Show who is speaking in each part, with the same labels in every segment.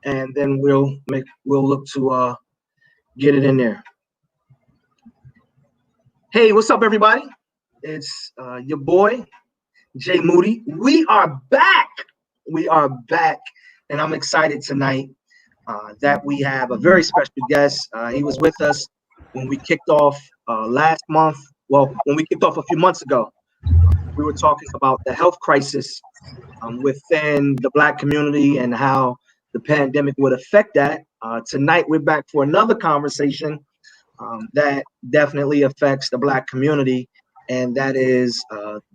Speaker 1: and then we'll look to get it in there. Hey, what's up, everybody? It's your boy Jay Moody. We are back. And I'm excited tonight that we have a very special guest. He was with us when we kicked off last month. Well, when we kicked off a few months ago, we were talking about the health crisis within the Black community and how the pandemic would affect that. Tonight, we're back for another conversation that definitely affects the Black community, and that is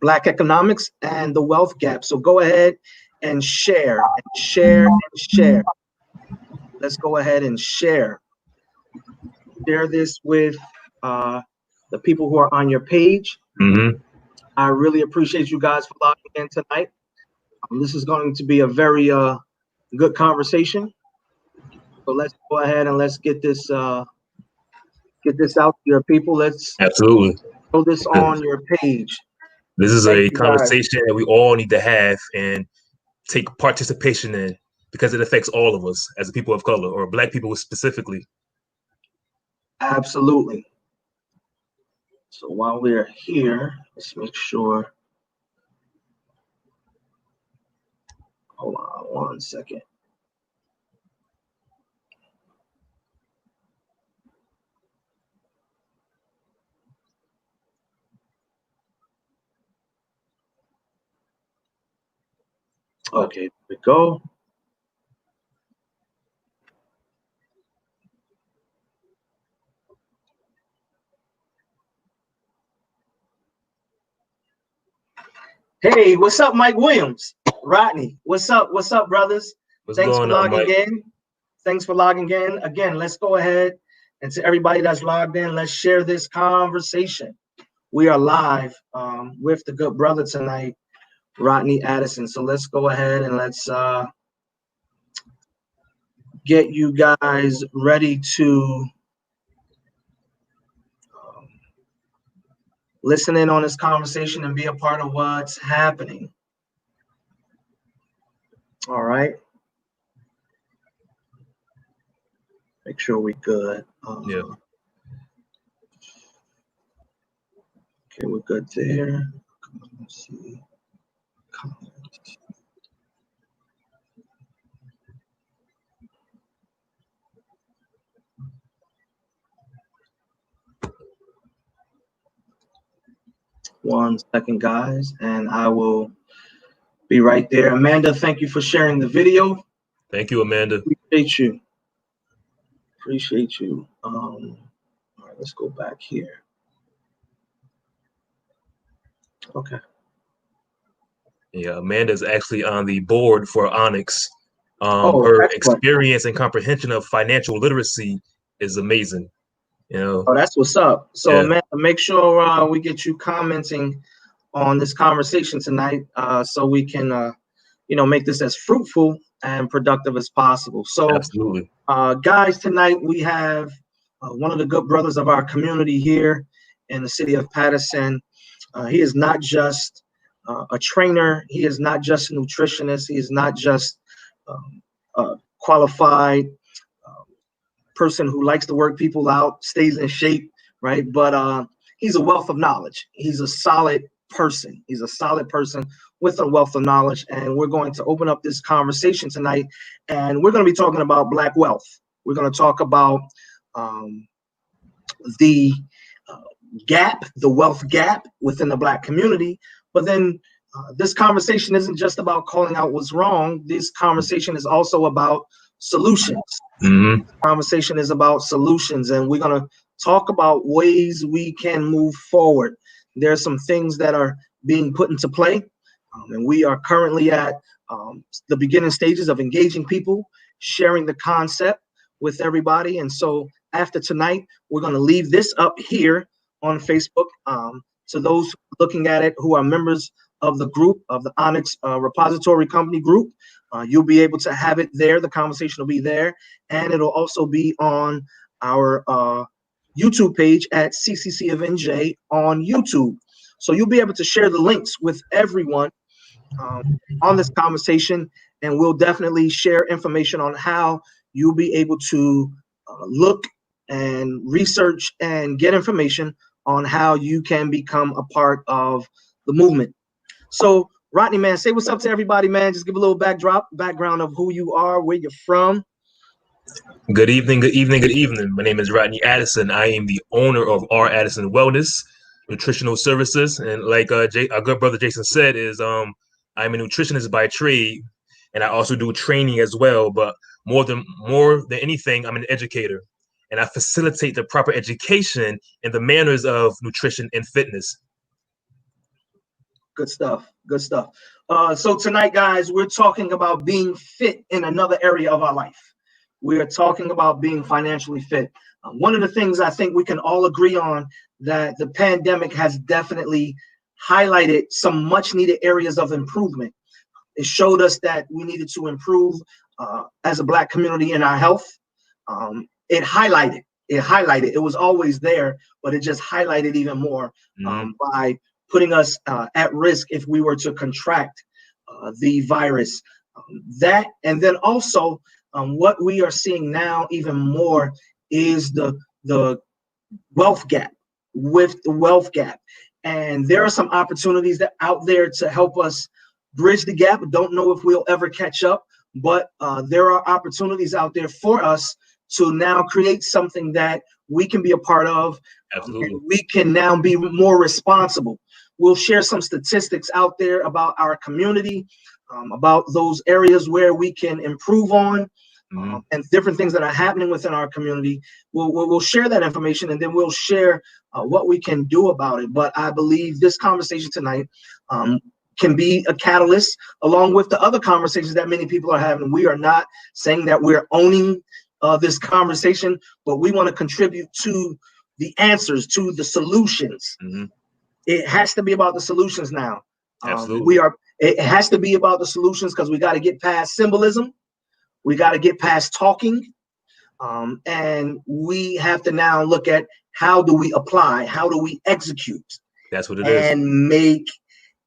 Speaker 1: Black economics and the wealth gap. So go ahead and share. Let's go ahead and share. Share this with the people who are on your page.
Speaker 2: Mm-hmm.
Speaker 1: I really appreciate you guys for logging in tonight. This is going to be a very good conversation. So let's go ahead and let's get this out to your people. Let's
Speaker 2: absolutely
Speaker 1: throw this on your page.
Speaker 2: This is a conversation that we all need to have and take participation in, because it affects all of us as a people of color, or Black people specifically.
Speaker 1: Absolutely. So while we're here, let's make sure. Hold on 1 second. Okay, here we go. Hey, what's up, Mike Williams? Rodney, what's up? What's up, brothers? Thanks for logging in. Thanks for logging in. Again, let's go ahead and to everybody that's logged in, let's share this conversation. We are live with the good brother tonight, Rodney Addison. So let's go ahead and let's get you guys ready to listen in on this conversation and be a part of what's happening. All right. Make sure we're good.
Speaker 2: Yeah.
Speaker 1: Okay, we're good there. Let's see. Comments. One second, guys, and I will be right there. Amanda, thank you for sharing the video.
Speaker 2: Thank you, Amanda.
Speaker 1: Appreciate you. Appreciate you. All right, let's go back here. Okay.
Speaker 2: Yeah, Amanda's actually on the board for Onyx. Her experience and comprehension of financial literacy is amazing. You know.
Speaker 1: Oh, that's what's up. So, yeah. Amanda, make sure we get you commenting on this conversation tonight, so we can, make this as fruitful and productive as possible. So,
Speaker 2: absolutely,
Speaker 1: guys, tonight we have one of the good brothers of our community here in the city of Patterson. He is not just a trainer. He is not just a nutritionist. He is not just a qualified person who likes to work people out, stays in shape, right? But he's a wealth of knowledge. He's a solid person. He's a solid person with a wealth of knowledge. And we're going to open up this conversation tonight. And we're going to be talking about Black wealth. We're going to talk about the gap, the wealth gap within the Black community. But then this conversation isn't just about calling out what's wrong. This conversation is also about solutions.
Speaker 2: Mm-hmm.
Speaker 1: Conversation is about solutions, and we're going to talk about ways we can move forward. There are some things that are being put into play, and we are currently at the beginning stages of engaging people, sharing the concept with everybody. And so after tonight, we're going to leave this up here on Facebook to those looking at it who are members of the group, of the Onyx Repository Company group. You'll be able to have it there. The conversation will be there. And it'll also be on our YouTube page at CCC of NJ on YouTube. So you'll be able to share the links with everyone on this conversation. and we'll definitely share information on how you'll be able to look and research and get information on how you can become a part of the movement. So, Rodney, man, say what's up to everybody, man. Just give a little background of who you are, where you're from.
Speaker 2: Good evening, good evening, good evening. My name is Rodney Addison. I am the owner of R. Addison Wellness Nutritional Services, and like our good brother Jason said, I'm a nutritionist by trade, and I also do training as well. But more than anything, I'm an educator, and I facilitate the proper education and the manners of nutrition and fitness.
Speaker 1: Good stuff. Good stuff. So tonight, guys, we're talking about being fit in another area of our life. We are talking about being financially fit. One of the things I think we can all agree on, that the pandemic has definitely highlighted some much needed areas of improvement. It showed us that we needed to improve as a Black community in our health. It highlighted. It was always there, but it just highlighted even more by putting us at risk if we were to contract the virus. That, and then also what we are seeing now even more is the wealth gap. With the wealth gap, and there are some opportunities that out there to help us bridge the gap. Don't know if we'll ever catch up, but there are opportunities out there for us to now create something that we can be a part of. And we can now be more responsible. We'll share some statistics out there about our community, about those areas where we can improve on, and different things that are happening within our community. We'll share that information, and then we'll share what we can do about it. But I believe this conversation tonight can be a catalyst, along with the other conversations that many people are having. We are not saying that we're owning this conversation, but we want to contribute to the answers, to the solutions. It has to be about the solutions now.
Speaker 2: Absolutely.
Speaker 1: It has to be about the solutions, because we got to get past symbolism. We got to get past talking. And we have to now look at, how do we apply? How do we execute?
Speaker 2: That's what it is.
Speaker 1: And make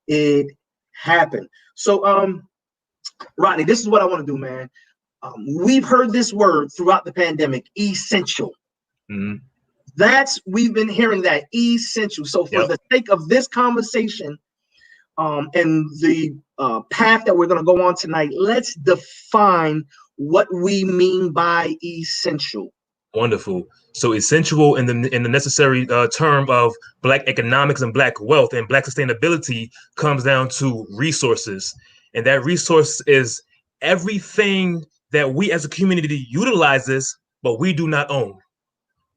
Speaker 1: it happen. So, Rodney, this is what I want to do, man. We've heard this word throughout the pandemic, essential. We've been hearing that, essential. So for the sake of this conversation, and the path that we're going to go on tonight, let's define what we mean by essential.
Speaker 2: Wonderful. So essential in the necessary term of Black economics and Black wealth and Black sustainability comes down to resources. And that resource is everything that we as a community utilizes, but we do not own.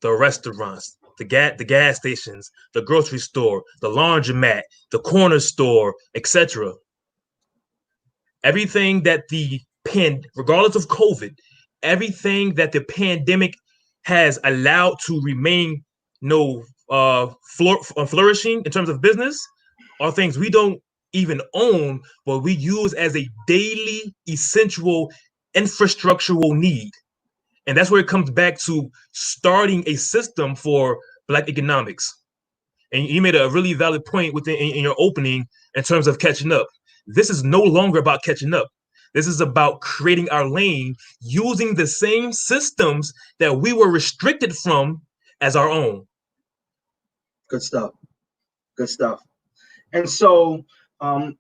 Speaker 2: The restaurants, the gas stations, the grocery store, the laundromat, the corner store, etc. Everything that regardless of COVID, everything that the pandemic has allowed to remain flourishing in terms of business are things we don't even own, but we use as a daily essential infrastructural need. And that's where it comes back to starting a system for Black economics. And you made a really valid point in your opening in terms of catching up. This is no longer about catching up. This is about creating our lane using the same systems that we were restricted from as our own.
Speaker 1: Good stuff. Good stuff. And so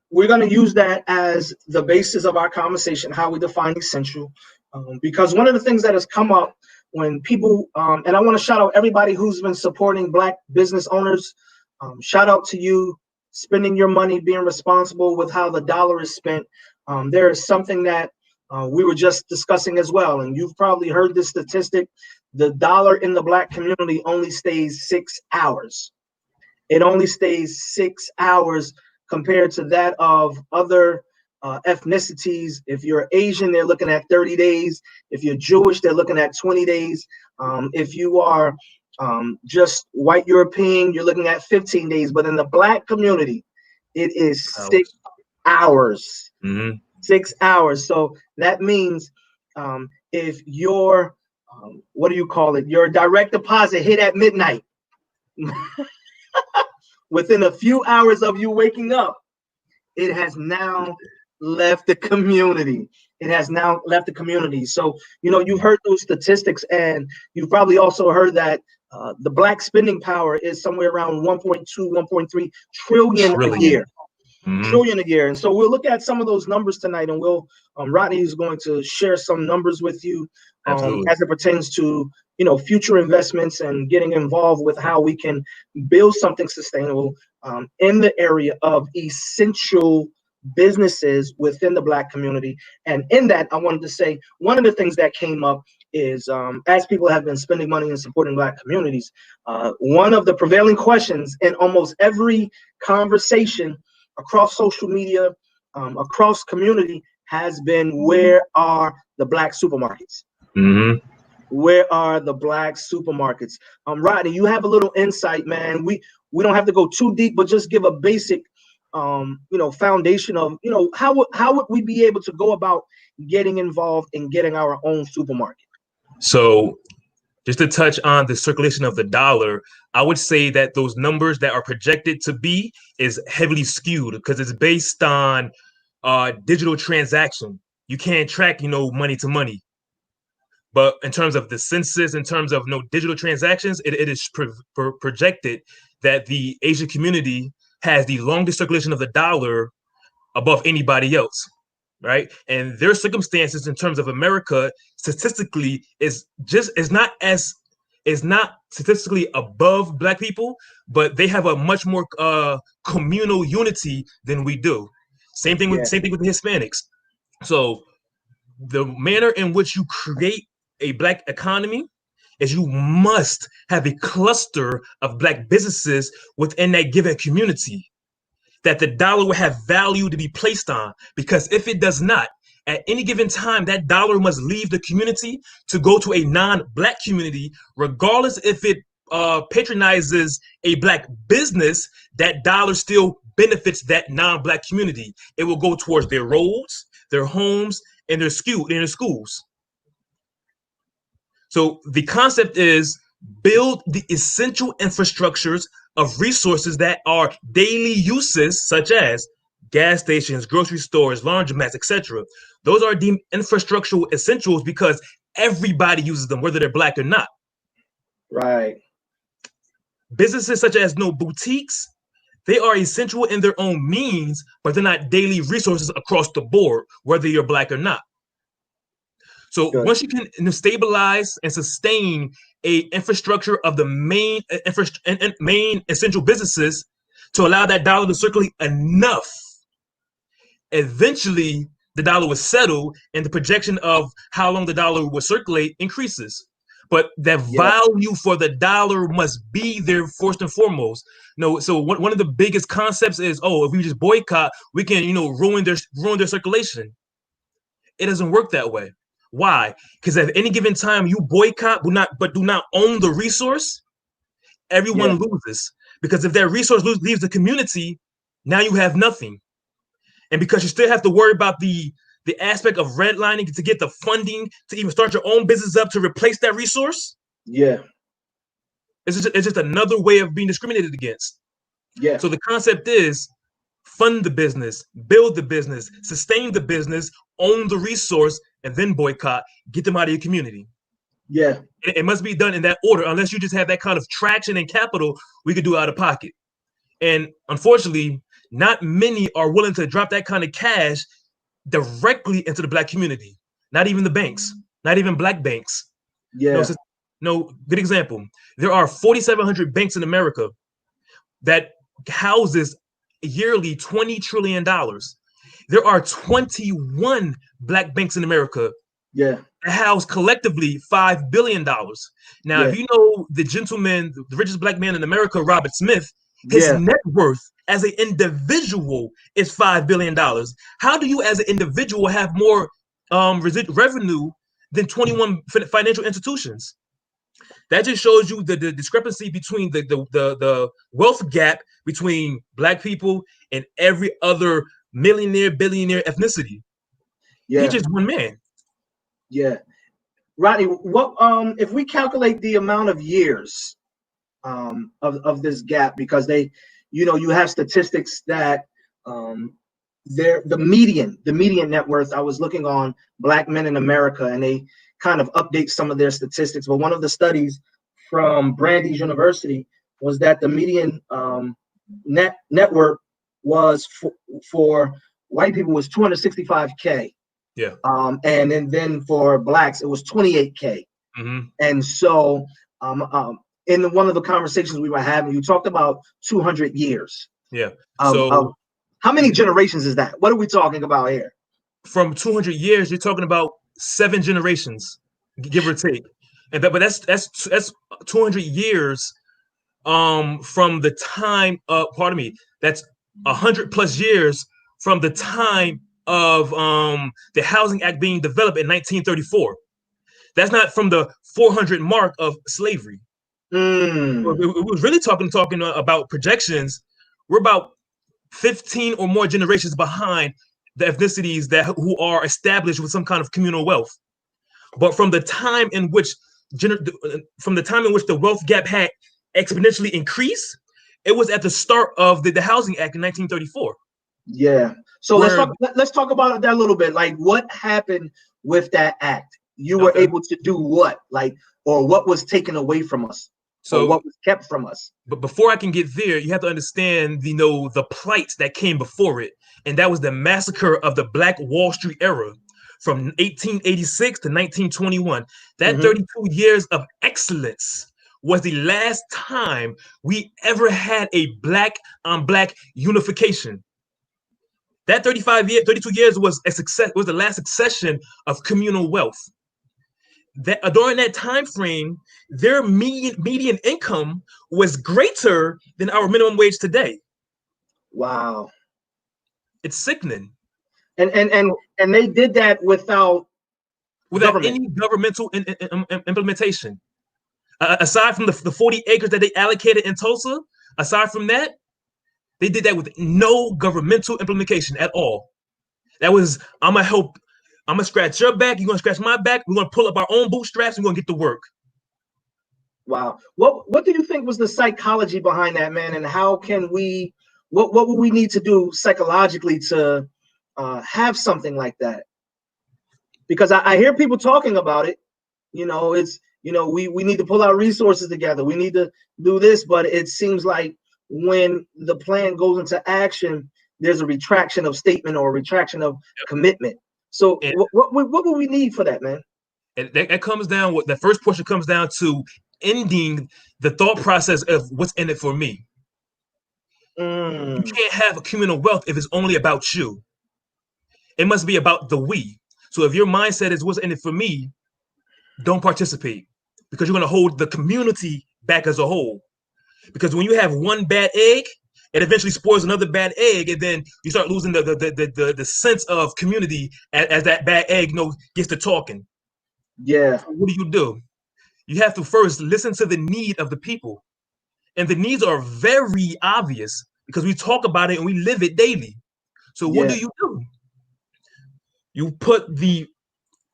Speaker 1: we're going to use that as the basis of our conversation, how we define essential. Because one of the things that has come up when people, and I want to shout out everybody who's been supporting Black business owners. Shout out to you, spending your money, being responsible with how the dollar is spent. There is something that we were just discussing as well, and you've probably heard this statistic. The dollar in the Black community only stays 6 hours. It only stays 6 hours compared to that of other ethnicities. If you're Asian, they're looking at 30 days. If you're Jewish, they're looking at 20 days. If you are just white European, you're looking at 15 days. But in the Black community, it is 6 hours. 6 hours. So that means if your what do you call it? Your direct deposit hit at midnight. Within a few hours of you waking up, it has now left the community. It has now left the community. So, you've heard those statistics, and you've probably also heard that the Black spending power is somewhere around 1.2, 1.3 trillion a year. Trillion a year. And so we'll look at some of those numbers tonight, and Rodney is going to share some numbers with you as it pertains to future investments and getting involved with how we can build something sustainable in the area of essential businesses within the Black community. And in that, I wanted to say one of the things that came up is as people have been spending money and supporting Black communities, one of the prevailing questions in almost every conversation across social media, across community, has been, where are the Black supermarkets? Where are the Black supermarkets? Rodney, you have a little insight, man. We don't have to go too deep, but just give a basic foundation of how would we be able to go about getting involved in getting our own supermarket?
Speaker 2: So just to touch on the circulation of the dollar, I would say that those numbers that are projected to be is heavily skewed because it's based on digital transaction. You can't track, money to money. But in terms of the census, in terms of digital transactions, it is projected that the Asian community has the longest circulation of the dollar above anybody else, right? And their circumstances in terms of America statistically is not statistically above Black people, but they have a much more communal unity than we do. Same thing with the Hispanics. So the manner in which you create a Black economy is you must have a cluster of Black businesses within that given community that the dollar will have value to be placed on. Because if it does not, at any given time, that dollar must leave the community to go to a non-Black community, regardless if it patronizes a Black business, that dollar still benefits that non-Black community. It will go towards their roads, their homes, and their schools. So the concept is build the essential infrastructures of resources that are daily uses, such as gas stations, grocery stores, laundromats, etc. Those are deemed infrastructural essentials because everybody uses them, whether they're Black or not.
Speaker 1: Right.
Speaker 2: Businesses such as boutiques, they are essential in their own means, but they're not daily resources across the board, whether you're Black or not. So once you can stabilize and sustain a infrastructure of the main essential businesses to allow that dollar to circulate enough, eventually the dollar will settle and the projection of how long the dollar will circulate increases. But that value for the dollar must be there first and foremost. So one of the biggest concepts is, if we just boycott, we can ruin their circulation. It doesn't work that way. Why? Because at any given time you boycott but do not own the resource, everyone loses. Because if that resource leaves the community, now you have nothing. And because you still have to worry about the aspect of redlining to get the funding to even start your own business up to replace that resource.
Speaker 1: Yeah.
Speaker 2: It's just another way of being discriminated against.
Speaker 1: Yeah.
Speaker 2: So the concept is fund the business, build the business, sustain the business, own the resource, and then boycott, get them out of your community.
Speaker 1: Yeah.
Speaker 2: It must be done in that order. Unless you just have that kind of traction and capital, we could do out of pocket. And unfortunately, not many are willing to drop that kind of cash directly into the Black community. Not even the banks, not even Black banks.
Speaker 1: Yeah.
Speaker 2: Good example. There are 4,700 banks in America that houses yearly $20 trillion. There are 21 Black banks in America that house collectively $5 billion. Now, if you know the gentleman, the richest Black man in America, Robert Smith, his net worth as an individual is $5 billion. How do you as an individual have more revenue than 21 financial institutions? That just shows you the discrepancy between the wealth gap between Black people and every other millionaire, billionaire ethnicity. He's just one man.
Speaker 1: Yeah. Rodney, what if we calculate the amount of years of this gap, because you have statistics that the median net worth, I was looking on Black men in America, and they kind of update some of their statistics. But one of the studies from Brandeis University was that the median net worth was for white people was 265K.
Speaker 2: Yeah.
Speaker 1: And then for Blacks, it was 28K.
Speaker 2: Mm-hmm.
Speaker 1: And so in one of the conversations we were having, you talked about 200 years.
Speaker 2: Yeah. So
Speaker 1: how many generations is that? What are we talking about here?
Speaker 2: From 200 years, you're talking about 7 generations, give or take. And but that's 200 years from the time pardon me, that's 100+ years from the time of the Housing Act being developed in 1934. That's not from the 400 mark of slavery. We was really talking about projections. We're about 15 or more generations behind the ethnicities who are established with some kind of communal wealth. But from the time in which the wealth gap had exponentially increased, it was at the start of the Housing Act in 1934.
Speaker 1: Yeah. So let's talk about that a little bit. Like, what happened with that act? You were able to do what? Like, or what was taken away from us? So what was kept from us? But
Speaker 2: before I can get there, you have to understand, the plight that came before it, and that was the massacre of the Black Wall Street era from 1886 to 1921. That 32 years of excellence was the last time we ever had a Black on Black unification. That 32 years was a success. Was the last succession of communal wealth. That during that time frame, their median income was greater than our minimum wage today.
Speaker 1: Wow,
Speaker 2: it's sickening.
Speaker 1: And they did that without
Speaker 2: any governmental implementation. Aside from the 40 acres that they allocated in Tulsa, aside from that, they did that with no governmental implementation at all. That was, I'm gonna scratch your back, you're gonna scratch my back, we're gonna pull up our own bootstraps, and we're gonna get to work.
Speaker 1: Wow. What do you think was the psychology behind that, man? And how can we, what would we need to do psychologically to have something like that? Because I hear people talking about it, it's, we need to pull our resources together. We need to do this, but it seems like when the plan goes into action, there's a retraction of statement or a retraction of commitment. So what would we need for that, man?
Speaker 2: And that comes down, the first portion comes down to ending the thought process of what's in it for me. You can't have a communal wealth if it's only about you. It must be about the we. So if your mindset is what's in it for me, don't participate, because you're going to hold the community back as a whole. Because when you have one bad egg, it eventually spoils another bad egg, and then you start losing the sense of community as that bad egg gets to talking.
Speaker 1: Yeah.
Speaker 2: So what do? You have to first listen to the need of the people. And the needs are very obvious because we talk about it and we live it daily. So what do? You put the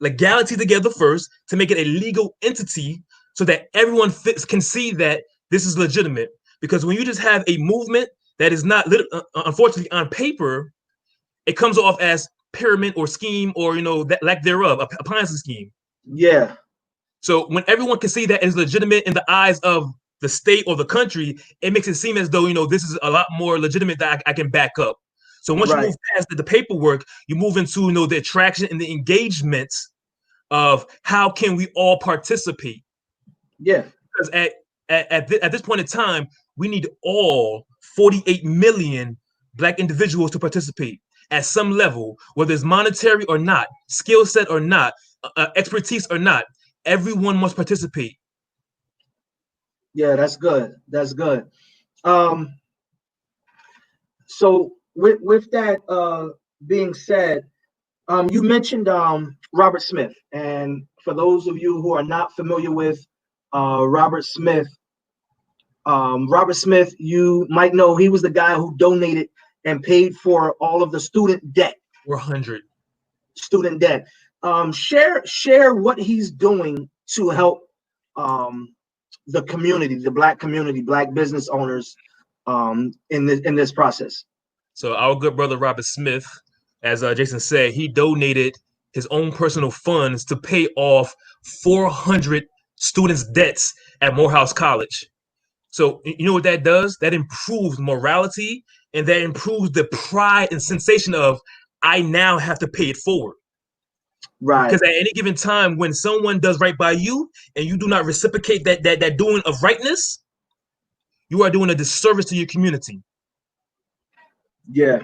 Speaker 2: legality together first to make it a legal entity so that everyone can see that this is legitimate. Because when you just have a movement that is not, unfortunately, on paper, it comes off as pyramid or scheme or, that lack thereof, a appliance scheme.
Speaker 1: Yeah.
Speaker 2: So when everyone can see that it's legitimate in the eyes of the state or the country, it makes it seem as though, this is a lot more legitimate that I can back up. So once you move past the paperwork, you move into, the attraction and the engagement of how can we all participate.
Speaker 1: Yeah.
Speaker 2: Because at this point in time, we need all 48 million Black individuals to participate at some level, whether it's monetary or not, skill set or not, expertise or not. Everyone must participate.
Speaker 1: Yeah, that's good. That's good. So with that being said, you mentioned Robert Smith, and for those of you who are not familiar with Robert Smith, you might know he was the guy who donated and paid for all of the student debt.
Speaker 2: 400
Speaker 1: student debt. Share what he's doing to help the community, the Black community, Black business owners in this process.
Speaker 2: So our good brother Robert Smith, as Jason said, he donated his own personal funds to pay off 400 students' debts at Morehouse College. So you know what that does? That improves morality, and that improves the pride and sensation of, I now have to pay it forward.
Speaker 1: Right.
Speaker 2: Because at any given time, when someone does right by you and you do not reciprocate that doing of rightness, you are doing a disservice to your community.
Speaker 1: Yeah.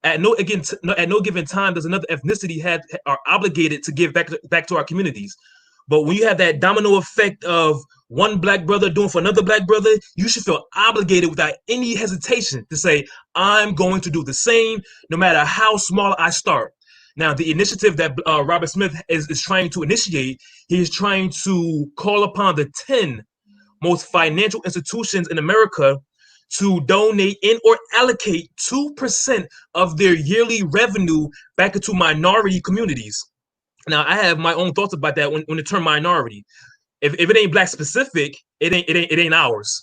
Speaker 2: At no given time does another ethnicity are obligated to give back to our communities. But when you have that domino effect of one black brother doing for another black brother, you should feel obligated without any hesitation to say, I'm going to do the same, no matter how small I start. Now, the initiative that Robert Smith is trying to initiate, he is trying to call upon the 10 most financial institutions in America to donate or allocate 2% of their yearly revenue back into minority communities. Now, I have my own thoughts about that when the term minority. If it ain't black specific, it ain't ours.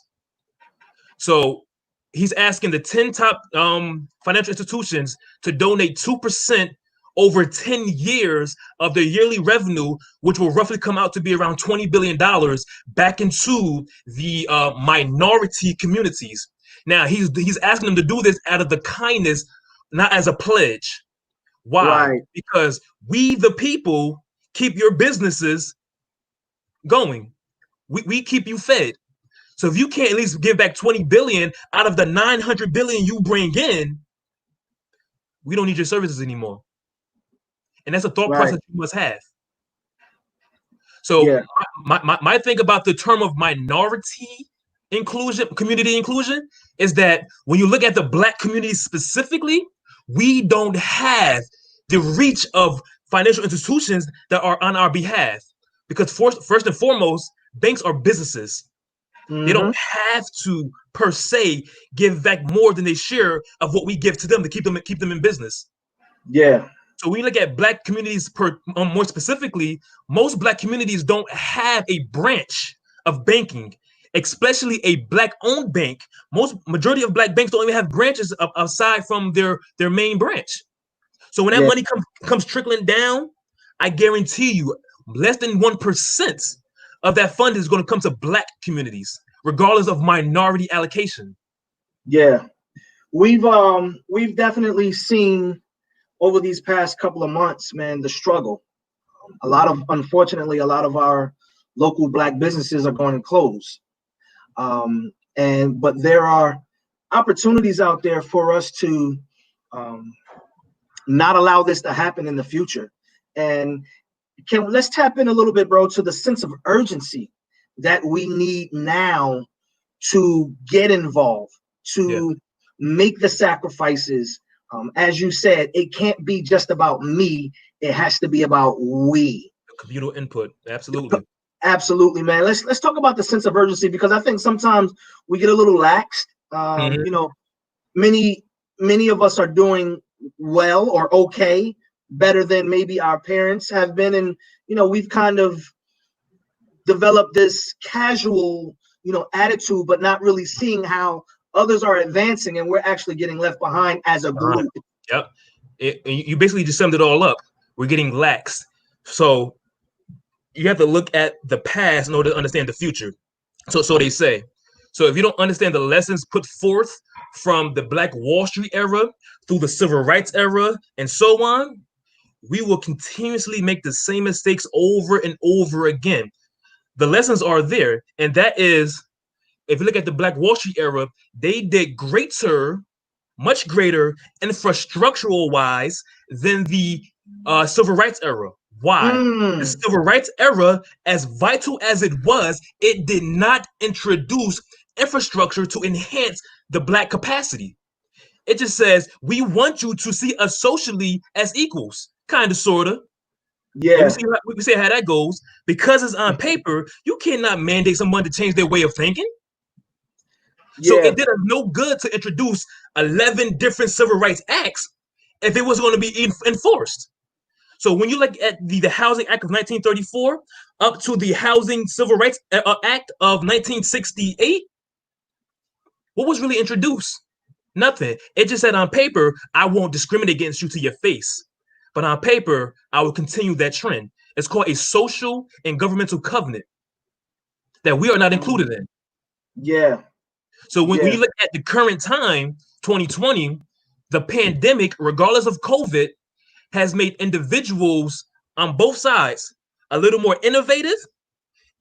Speaker 2: So he's asking the 10 top financial institutions to donate 2% over 10 years of their yearly revenue, which will roughly come out to be around $20 billion back into the minority communities. Now, he's asking them to do this out of the kindness, not as a pledge. Why?
Speaker 1: Right.
Speaker 2: Because we, the people, keep your businesses going. We keep you fed. So if you can't at least give back 20 billion out of the 900 billion you bring in, we don't need your services anymore. And that's a thought process you must have. So my thing about the term of minority inclusion, community inclusion, is that when you look at the black community specifically, we don't have the reach of financial institutions that are on our behalf. Because first and foremost, banks are businesses. Mm-hmm. They don't have to, per se, give back more than they share of what we give to them to keep them in business.
Speaker 1: Yeah.
Speaker 2: So when you look at black communities more specifically, most black communities don't have a branch of banking, especially a black-owned bank. Majority of black banks don't even have branches aside from their main branch. So when that money comes trickling down, I guarantee you, less than 1% of that fund is going to come to black communities, regardless of minority allocation.
Speaker 1: Yeah, we've definitely seen over these past couple of months, man, the struggle. Unfortunately, a lot of our local black businesses are going to close. But there are opportunities out there for us to not allow this to happen in the future. And let's tap in a little bit, bro, to the sense of urgency that we need now to get involved, to make the sacrifices. As you said, it can't be just about me. It has to be about we.
Speaker 2: Communal input. Absolutely.
Speaker 1: Absolutely, man. Let's talk about the sense of urgency, because I think sometimes we get a little laxed. You know, many of us are doing well or okay, better than maybe our parents have been. And, you know, we've kind of developed this casual, attitude, but not really seeing how others are advancing and we're actually getting left behind as a group.
Speaker 2: Yep. You basically just summed it all up. We're getting lax. So you have to look at the past in order to understand the future. So they say. So if you don't understand the lessons put forth from the Black Wall Street era through the Civil Rights era and so on, we will continuously make the same mistakes over and over again. The lessons are there. And that is, if you look at the Black Wall Street era, they did much greater infrastructural wise than the Civil Rights era. Why? The Civil Rights era, as vital as it was, it did not introduce infrastructure to enhance the black capacity. It just says, we want you to see us socially as equals, kind of, sort of.
Speaker 1: Yeah.
Speaker 2: We see how that goes. Because it's on paper, you cannot mandate someone to change their way of thinking. So it did us no good to introduce 11 different civil rights acts if it was going to be enforced. So when you look at the Housing Act of 1934 up to the Housing Civil Rights Act of 1968, what was really introduced? Nothing. It just said on paper, I won't discriminate against you to your face. But on paper, I will continue that trend. It's called a social and governmental covenant that we are not included in.
Speaker 1: Yeah.
Speaker 2: So when you look at the current time, 2020, the pandemic, regardless of COVID, has made individuals on both sides a little more innovative,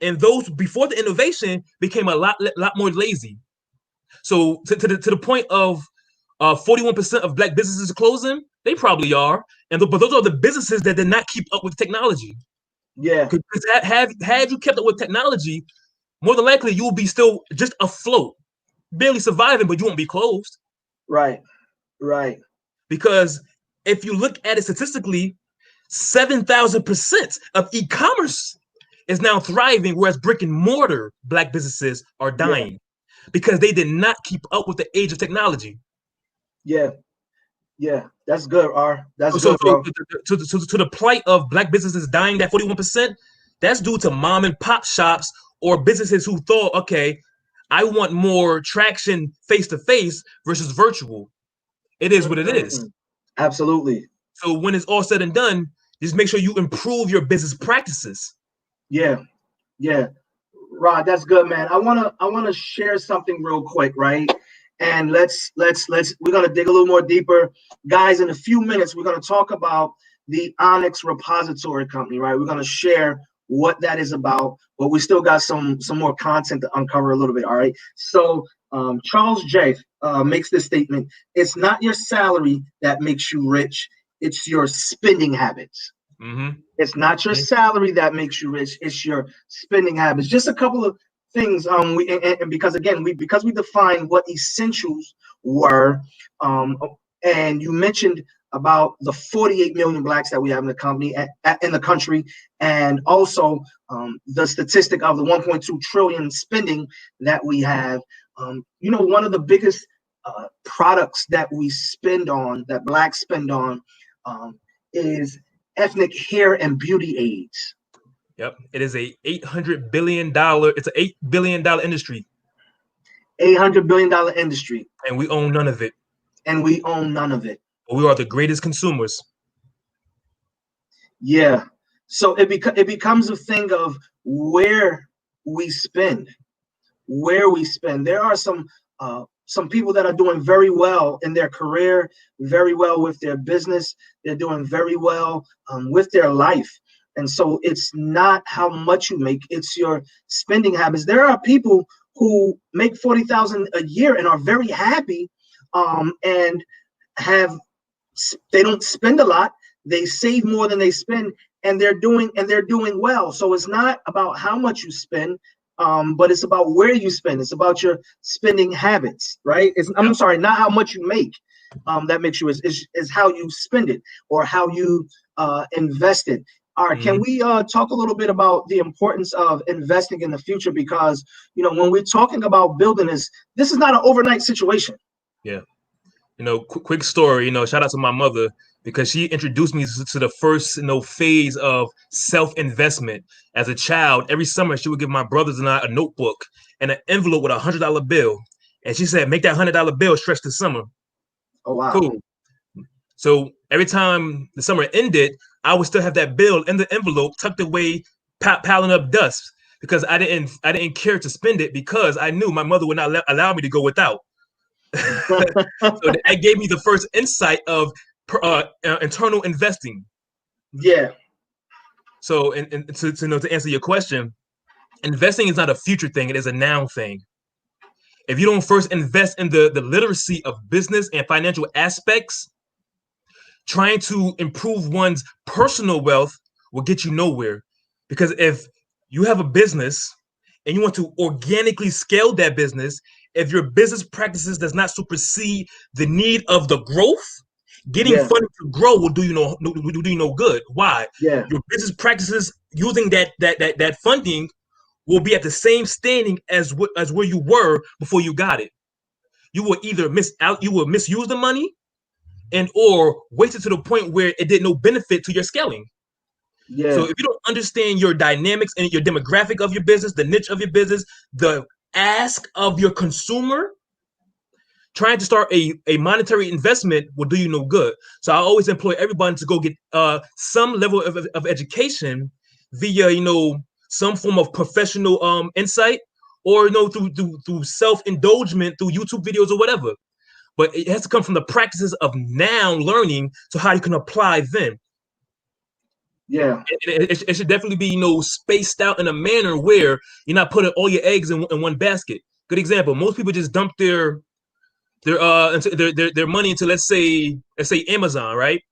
Speaker 2: and those before the innovation became a lot more lazy. So to the point of 41% of Black businesses closing, they probably are, but those are the businesses that did not keep up with technology.
Speaker 1: Yeah.
Speaker 2: Because had you kept up with technology, more than likely you will be still just afloat, barely surviving, but you won't be closed.
Speaker 1: Right. Right.
Speaker 2: Because if you look at it statistically, 7,000% of e-commerce is now thriving, whereas brick and mortar Black businesses are dying because they did not keep up with the age of technology.
Speaker 1: Yeah. Yeah. That's good, R. That's good, bro.
Speaker 2: To the plight of Black businesses dying, that 41%, that's due to mom and pop shops or businesses who thought, okay, I want more traction face-to-face versus virtual. It is what it is.
Speaker 1: Absolutely.
Speaker 2: So when it's all said and done, just make sure you improve your business practices.
Speaker 1: Yeah. Yeah. Rod, that's good, man. I wanna share something real quick, right? And we're gonna dig a little more deeper. Guys, in a few minutes, we're gonna talk about the Onyx Repository company, right? We're gonna share what that is about, but we still got some more content to uncover a little bit. All right. So Charles J makes this statement: it's not your salary that makes you rich, it's your spending habits. It's not your salary that makes you rich, it's your spending habits. Just a couple of things, because we defined what essentials were, and you mentioned about the 48 million Blacks that we have in the company, in the country, and also the statistic of the 1.2 trillion spending that we have. One of the biggest products that we spend on, that Blacks spend on, is ethnic hair and beauty aids.
Speaker 2: Yep, it is a $800 billion. It's an $8 billion industry.
Speaker 1: $800 billion industry,
Speaker 2: and we own none of it.
Speaker 1: But
Speaker 2: we are the greatest consumers.
Speaker 1: Yeah. So it becomes a thing of where we spend. There are some people that are doing very well in their career, very well with their business. They're doing very well with their life. And so it's not how much you make, it's your spending habits. There are people who make $40,000 a year and are very happy, and they don't spend a lot. They save more than they spend, and they're doing well. So it's not about how much you spend, but it's about where you spend. It's about your spending habits, right? I'm sorry, not how much you make. That makes you is how you spend it or how you invest it. All right, can we talk a little bit about the importance of investing in the future? Because when we're talking about building this is not an overnight situation.
Speaker 2: Yeah. Quick story, shout out to my mother, because she introduced me to the first, phase of self-investment. As a child, every summer she would give my brothers and I a notebook and an envelope with $100 bill. And she said, make that $100 bill stretch the summer.
Speaker 1: Oh, wow.
Speaker 2: Cool. So every time the summer ended, I would still have that bill in the envelope tucked away, piling up dust, because I didn't care to spend it because I knew my mother would not allow me to go without. So that gave me the first insight of internal investing.
Speaker 1: Yeah.
Speaker 2: So, and to answer your question, investing is not a future thing; it is a now thing. If you don't first invest in the literacy of business and financial aspects, trying to improve one's personal wealth will get you nowhere. Because if you have a business and you want to organically scale that business, if your business practices does not supersede the need of the growth, getting funding to grow will do you no good. Why?
Speaker 1: Yeah.
Speaker 2: Your business practices using that funding will be at the same standing as where you were before you got it. You will either misuse the money and or waste it to the point where it did no benefit to your scaling.
Speaker 1: Yeah.
Speaker 2: So if you don't understand your dynamics and your demographic of your business, the niche of your business, the ask of your consumer, trying to start a monetary investment will do you no good. So I always employ everybody to go get some level of education via, some form of professional insight, or through self-indulgence through YouTube videos or whatever. But it has to come from the practices of now learning to how you can apply them.
Speaker 1: Yeah.
Speaker 2: It should definitely be, spaced out in a manner where you're not putting all your eggs in one basket. Good example. Most people just dump their money into let's say Amazon, right?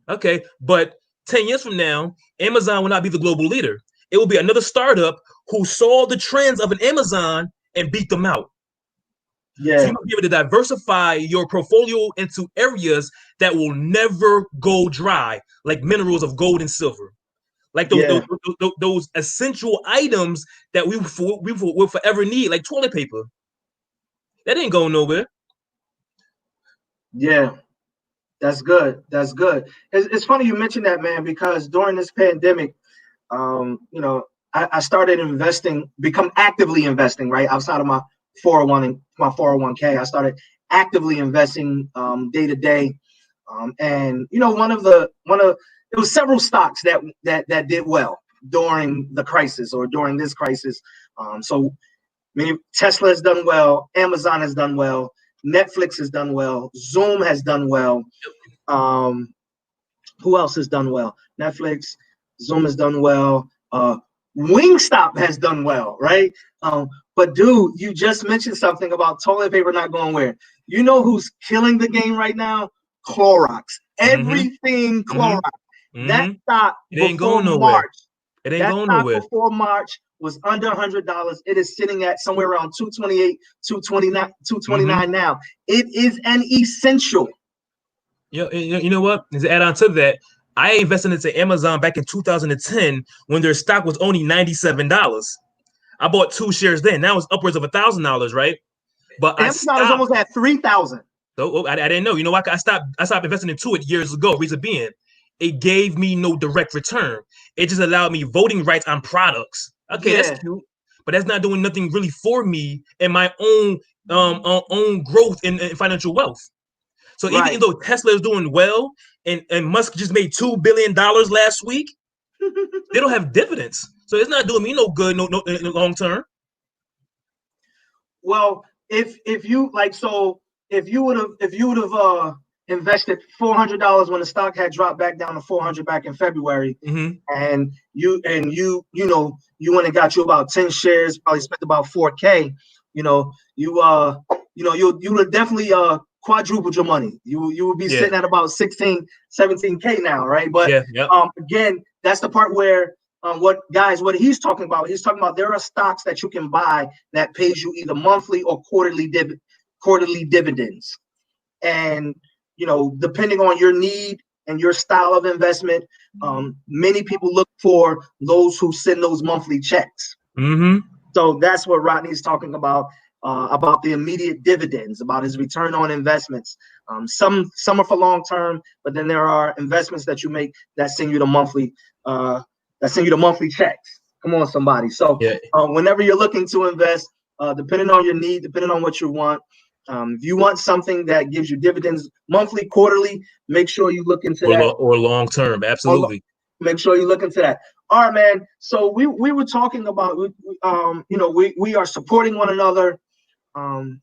Speaker 2: Okay, but 10 years from now, Amazon will not be the global leader. It will be another startup who saw the trends of an Amazon and beat them out.
Speaker 1: Yeah.
Speaker 2: So you must be able to diversify your portfolio into areas that will never go dry, like minerals of gold and silver, like those essential items that we will forever need, like toilet paper. That ain't going nowhere.
Speaker 1: Yeah, that's good. That's good. It's funny you mentioned that, man, because during this pandemic, I started become actively investing, right, outside of my 401k. I started actively investing day to day, and it was several stocks that did well during the crisis or during this crisis. So Tesla has done well, Amazon has done well, Netflix has done well, Zoom has done well. Who else has done well? Netflix, Zoom has done well. Wingstop has done well, right? But dude, you just mentioned something about toilet paper not going where. You know who's killing the game right now? Clorox. Everything Clorox. That stock before March.
Speaker 2: It ain't going nowhere.
Speaker 1: Before March was under $100. It is sitting at somewhere around 228, 229 now. It is an essential.
Speaker 2: You know what? To add on to that, I invested into Amazon back in 2010 when their stock was only $97. I bought 2 shares then. Now it's upwards of $1,000, right? But
Speaker 1: Amazon is almost at 3,000.
Speaker 2: So I didn't know. You know what? I stopped investing into it years ago. Reason being, it gave me no direct return. It just allowed me voting rights on products. Okay, that's cute, but that's not doing nothing really for me and my own growth in financial wealth. So even though Tesla is doing well and Musk just made $2 billion last week, they don't have dividends. So it's not doing me no good no in the long term.
Speaker 1: Well, if you would have invested $400 when the stock had dropped back down to 400 back in February, and you went and got you about 10 shares, probably spent about 4K, you would definitely quadrupled your money. You would be sitting at about 16, 17K now, right? But again, that's the part where what he's talking about. He's talking about there are stocks that you can buy that pays you either monthly or quarterly dividends. And depending on your need and your style of investment, many people look for those who send those monthly checks. So that's what Rodney's talking about the immediate dividends, about his return on investments. Some are for long term, but then there are investments that you make that send you the monthly checks. Come on, somebody. So whenever you're looking to invest, depending on your need, depending on what you want, if you want something that gives you dividends monthly, quarterly, make sure you look into that.
Speaker 2: Or long term, absolutely.
Speaker 1: Make sure you look into that. All right, man. So we were talking about we are supporting one another, and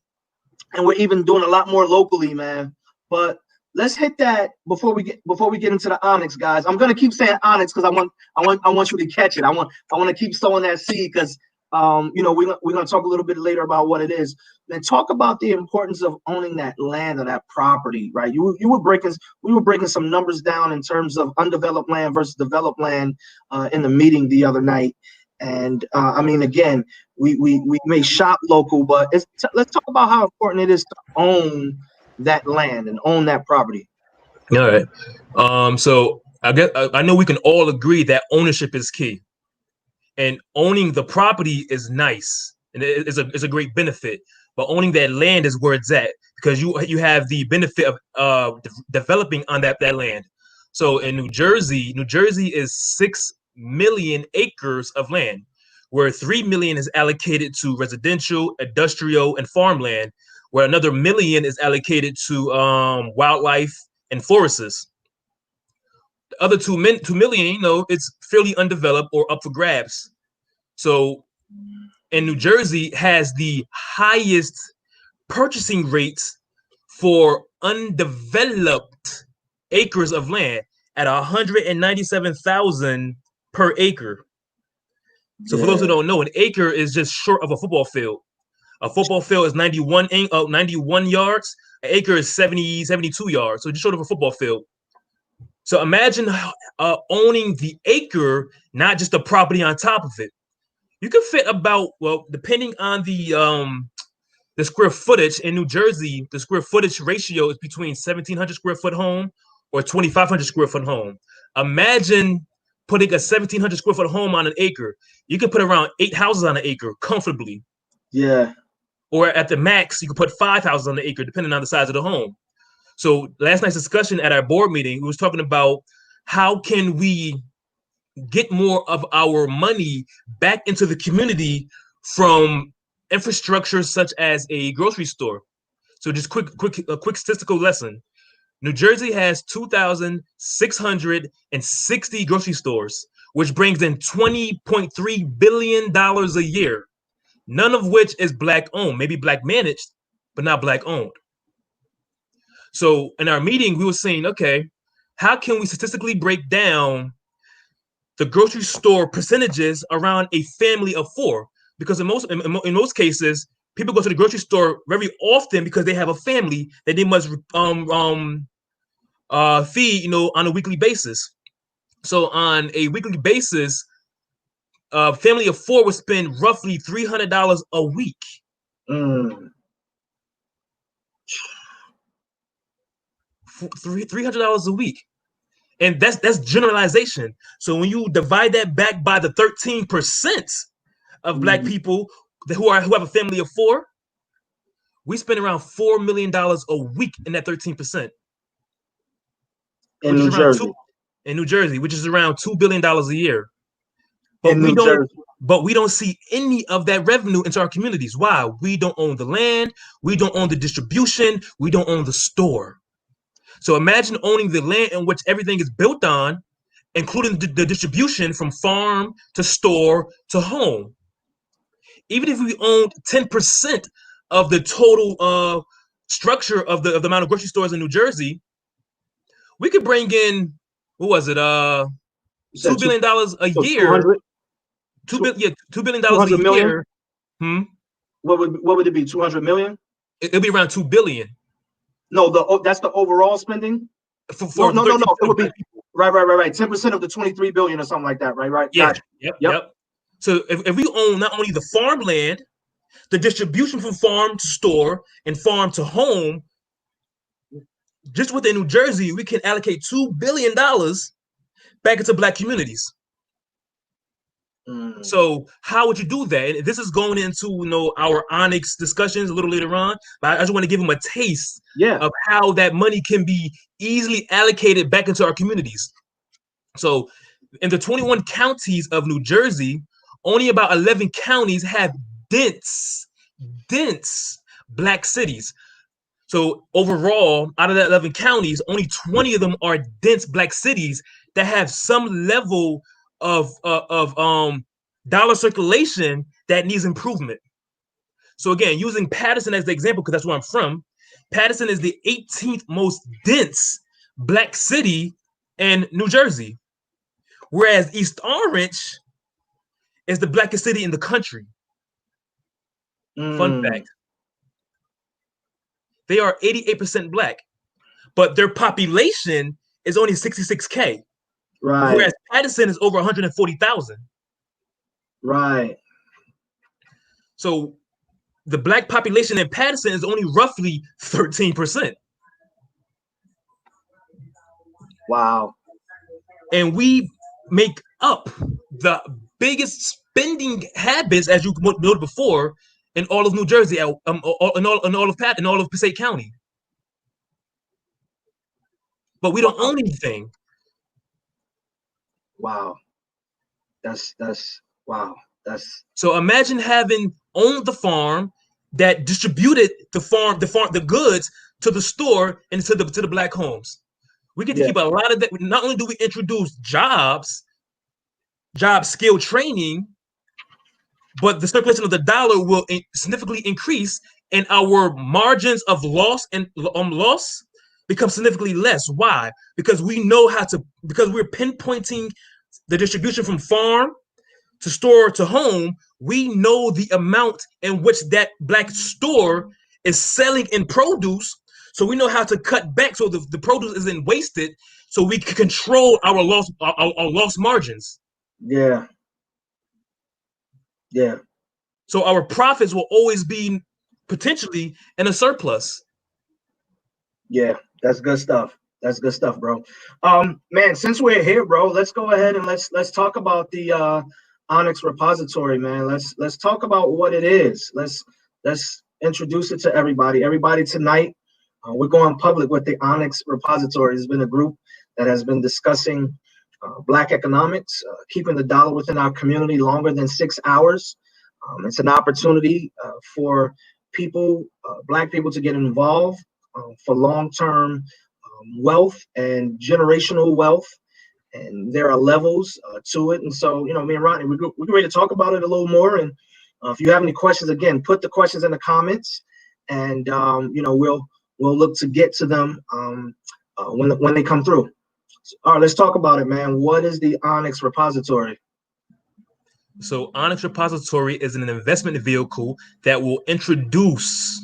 Speaker 1: we're even doing a lot more locally, man. But let's hit that before we get into the Onyx, guys. I'm gonna keep saying Onyx because I want you to catch it. I want to keep sowing that seed because we're gonna talk a little bit later about what it is. And talk about the importance of owning that land or that property, right? We were breaking some numbers down in terms of undeveloped land versus developed land in the meeting the other night. And again, we may shop local, but let's talk about how important it is to own that land and own that property.
Speaker 2: All right. So I know we can all agree that ownership is key, and owning the property is nice and it's a great benefit. But owning that land is where it's at, because you have the benefit of developing on that land. So in New Jersey is 6 million acres of land, where 3 million is allocated to residential, industrial, and farmland, where another 1 million is allocated to wildlife and forests. The other 2 million, you know, it's fairly undeveloped or up for grabs. So, and New Jersey has the highest purchasing rates for undeveloped acres of land at 197,000 per acre. So for those who don't know, an acre is just short of a football field. A football field is 91 yards. An acre is 72 yards. So just short of a football field. So imagine owning the acre, not just the property on top of it. You can fit about, well, depending on the square footage in New Jersey, the square footage ratio is between 1,700 square foot home or 2,500 square foot home. Imagine putting a 1,700 square foot home on an acre. You can put around 8 houses on an acre comfortably.
Speaker 1: Yeah.
Speaker 2: Or at the max, you can put 5 houses on the acre, depending on the size of the home. So last night's discussion at our board meeting, we was talking about how can we get more of our money back into the community from infrastructure such as a grocery store. So just a quick statistical lesson. New Jersey has 2,660 grocery stores, which brings in $20.3 billion a year, none of which is Black owned, maybe Black managed, but not Black owned. So in our meeting, we were saying, okay, how can we statistically break down the grocery store percentages around a family of 4? Because in most cases, people go to the grocery store very often because they have a family that they must feed, you know, on a weekly basis. So on a weekly basis, a family of 4 would spend roughly $300 a week. $300 a week. And that's generalization. So when you divide that back by the 13% of Black people who have a family of 4, we spend around $4 million a week in that 13%.
Speaker 1: In New Jersey.
Speaker 2: In New Jersey, which is around $2 billion a year.
Speaker 1: But
Speaker 2: we don't see any of that revenue into our communities. Why? We don't own the land, we don't own the distribution, we don't own the store. So imagine owning the land in which everything is built on, including the distribution from farm to store to home. Even if we owned 10% of the total structure of the amount of grocery stores in New Jersey, we could bring in, what was it, $2 billion a year. $2 billion a year.
Speaker 1: What would it be? 200 million?
Speaker 2: It'll be around 2 billion.
Speaker 1: No, that's the overall spending. No. It would be right. 10% of the 23 billion or something like that. Right.
Speaker 2: Yeah. Yep. So if we own not only the farmland, the distribution from farm to store and farm to home, just within New Jersey, we can allocate $2 billion back into Black communities. So how would you do that? And this is going into, you know, our Onyx discussions a little later on, but I just want to give them a taste of how that money can be easily allocated back into our communities. So in the 21 counties of New Jersey, only about 11 counties have dense Black cities. So overall, out of that 11 counties, only 20 of them are dense Black cities that have some level of dollar circulation that needs improvement. So again, using Paterson as the example, because that's where I'm from, Paterson is the 18th most dense Black city in New Jersey, whereas East Orange is the Blackest city in the country. Fun fact. They are 88% Black, but their population is only 66K.
Speaker 1: Right.
Speaker 2: Whereas Paterson is over 140,000. Right. So the Black population in Paterson is only roughly 13%.
Speaker 1: Wow.
Speaker 2: And we make up the biggest spending habits, as you noted before, in all of New Jersey, in all of Passaic County. But we don't own anything.
Speaker 1: Wow. That's wow.
Speaker 2: So imagine having owned the farm that distributed the goods to the store and to the black homes. We get to keep a lot of that. Not only do we introduce job skill training, but the circulation of the dollar will significantly increase, and our margins of loss become significantly less. Why? Because we know because we're pinpointing the distribution from farm to store to home. We know the amount in which that black store is selling in produce, so we know how to cut back so the produce isn't wasted, so we can control our loss margins.
Speaker 1: Yeah.
Speaker 2: So our profits will always be potentially in a surplus.
Speaker 1: Yeah, that's good stuff. That's good stuff, bro. Man, since we're here, bro, let's go ahead and let's talk about the Onyx Repository, man. Let's talk about what it is. Let's introduce it to everybody. Everybody tonight, we're going public with the Onyx Repository. It's been a group that has been discussing Black economics, keeping the dollar within our community longer than 6 hours. It's an opportunity for people, Black people, to get involved for long-term wealth and generational wealth. And there are levels to it. And so, me and Rodney, we're ready to talk about it a little more. And if you have any questions, again, put the questions in the comments, and we'll look to get to them when they come through. So, all right, let's talk about it, man. What is the Onyx Repository?
Speaker 2: So Onyx Repository is an investment vehicle that will introduce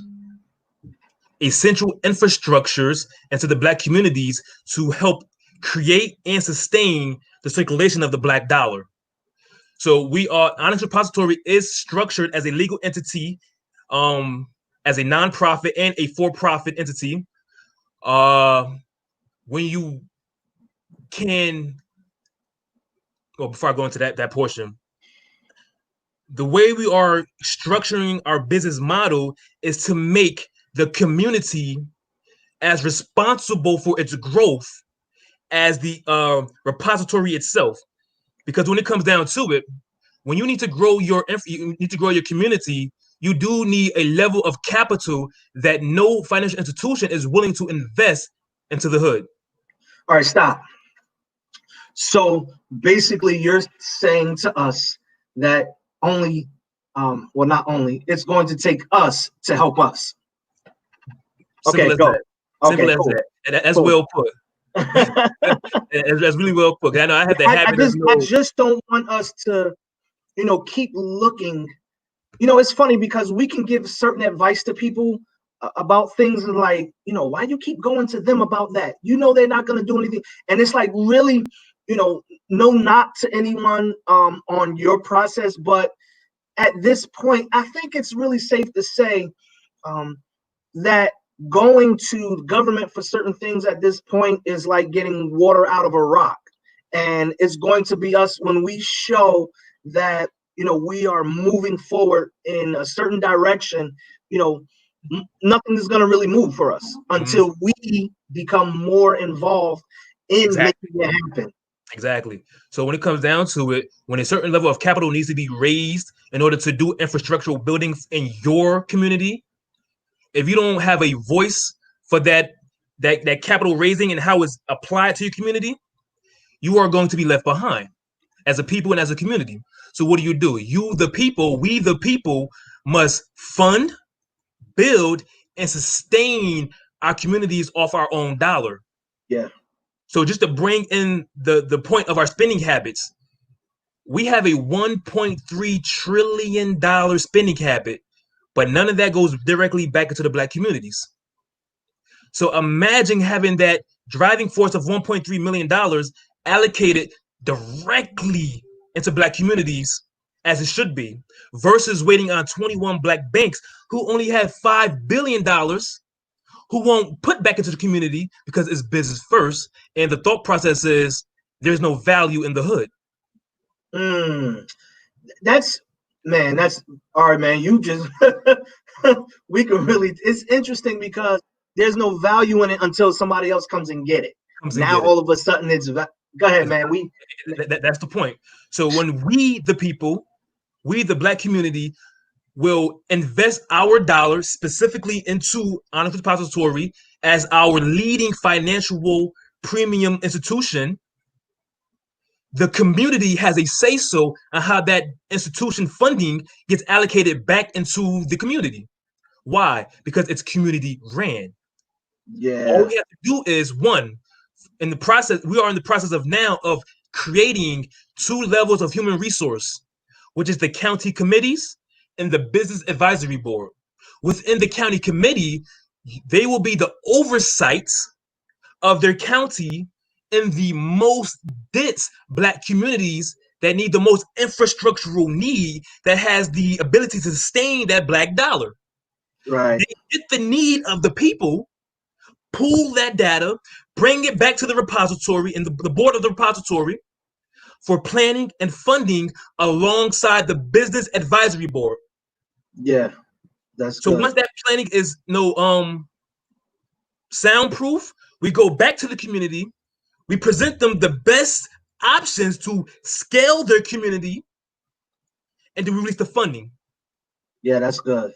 Speaker 2: essential infrastructures into the Black communities to help create and sustain the circulation of the Black dollar. So Onyx Repository is structured as a legal entity, as a nonprofit and a for-profit entity. When you can, well, before I go into that portion, the way we are structuring our business model is to make the community as responsible for its growth as the repository itself. Because when it comes down to it, when you need to grow your community, you do need a level of capital that no financial institution is willing to invest into the hood.
Speaker 1: All right, stop. So basically, you're saying to us that not only, it's going to take us to help us.
Speaker 2: Okay, go. Simple as that. That's cool. Well put. That's really well put. I know I have the habit.
Speaker 1: I just don't want us to, keep looking. It's funny because we can give certain advice to people about things and like, why you keep going to them about that? They're not going to do anything. And it's like, really, no knock to anyone on your process. But at this point, I think it's really safe to say that going to government for certain things at this point is like getting water out of a rock. And it's going to be us when we show that, we are moving forward in a certain direction, nothing is going to really move for us until we become more involved in making it happen.
Speaker 2: Exactly. So when it comes down to it, when a certain level of capital needs to be raised in order to do infrastructural buildings in your community, if you don't have a voice for that capital raising and how it's applied to your community, you are going to be left behind as a people and as a community. So what do? We the people must fund, build, and sustain our communities off our own dollar.
Speaker 1: Yeah.
Speaker 2: So just to bring in the point of our spending habits, we have a $1.3 trillion spending habit, but none of that goes directly back into the Black communities. So imagine having that driving force of $1.3 million allocated directly into Black communities as it should be, versus waiting on 21 Black banks who only have $5 billion who won't put back into the community because it's business first. And the thought process is there's no value in the hood.
Speaker 1: That's all right, man. You just, we can really, it's interesting because there's no value in it until somebody else comes and get it. All of a sudden it's, go ahead, man.
Speaker 2: That's the point. So when we, the people, we, the Black community, will invest our dollars specifically into Onyx Repository as our leading financial premium institution. The community has a say-so on how that institution funding gets allocated back into the community. Why? Because it's community ran.
Speaker 1: Yeah.
Speaker 2: All we have to do is, one, in the process, we are in the process of now of creating 2 levels of human resource, which is the county committees and the business advisory board. Within the county committee, they will be the oversight of their county in the most dense Black communities that need the most infrastructural need, that has the ability to sustain that Black dollar.
Speaker 1: Right.
Speaker 2: They get the need of the people, pull that data, bring it back to the repository and the board of the repository for planning and funding alongside the business advisory board.
Speaker 1: Yeah, that's
Speaker 2: so
Speaker 1: good.
Speaker 2: Once that planning is soundproof, we go back to the community, we present them the best options to scale their community, and to release the funding.
Speaker 1: Yeah, that's good.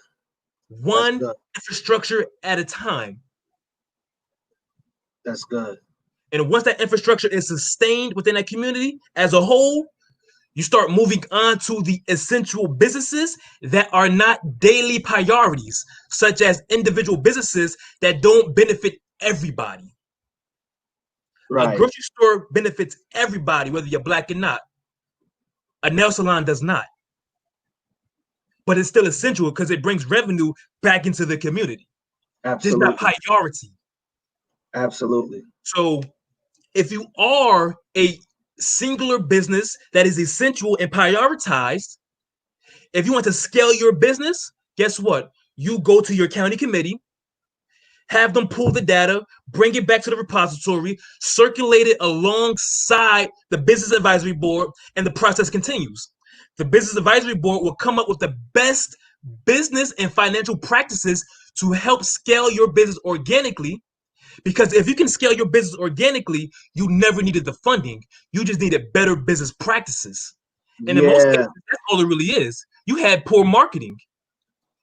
Speaker 2: One infrastructure at a time.
Speaker 1: That's good.
Speaker 2: And once that infrastructure is sustained within that community as a whole, you start moving on to the essential businesses that are not daily priorities, such as individual businesses that don't benefit everybody.
Speaker 1: Right.
Speaker 2: A grocery store benefits everybody, whether you're Black or not. A nail salon does not. But it's still essential because it brings revenue back into the community.
Speaker 1: Absolutely.
Speaker 2: Just not priority.
Speaker 1: Absolutely.
Speaker 2: So if you are a singular business that is essential and prioritized, if you want to scale your business, guess what? You go to your county committee, have them pull the data, bring it back to the repository, circulate it alongside the business advisory board, and the process continues. The business advisory board will come up with the best business and financial practices to help scale your business organically. Because if you can scale your business organically, you never needed the funding. You just needed better business practices. And in most cases, that's all it really is. You had poor marketing.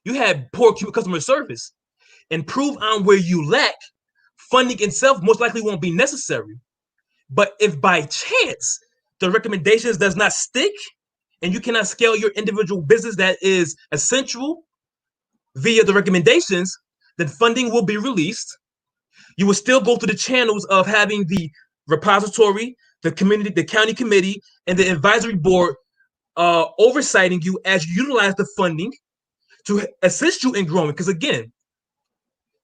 Speaker 2: You had poor customer service. Improve on where you lack, funding itself most likely won't be necessary. But if by chance the recommendations does not stick and you cannot scale your individual business that is essential via the recommendations, then funding will be released. You will still go through the channels of having the repository, the community, the county committee, and the advisory board oversighting you as you utilize the funding to assist you in growing. Because again,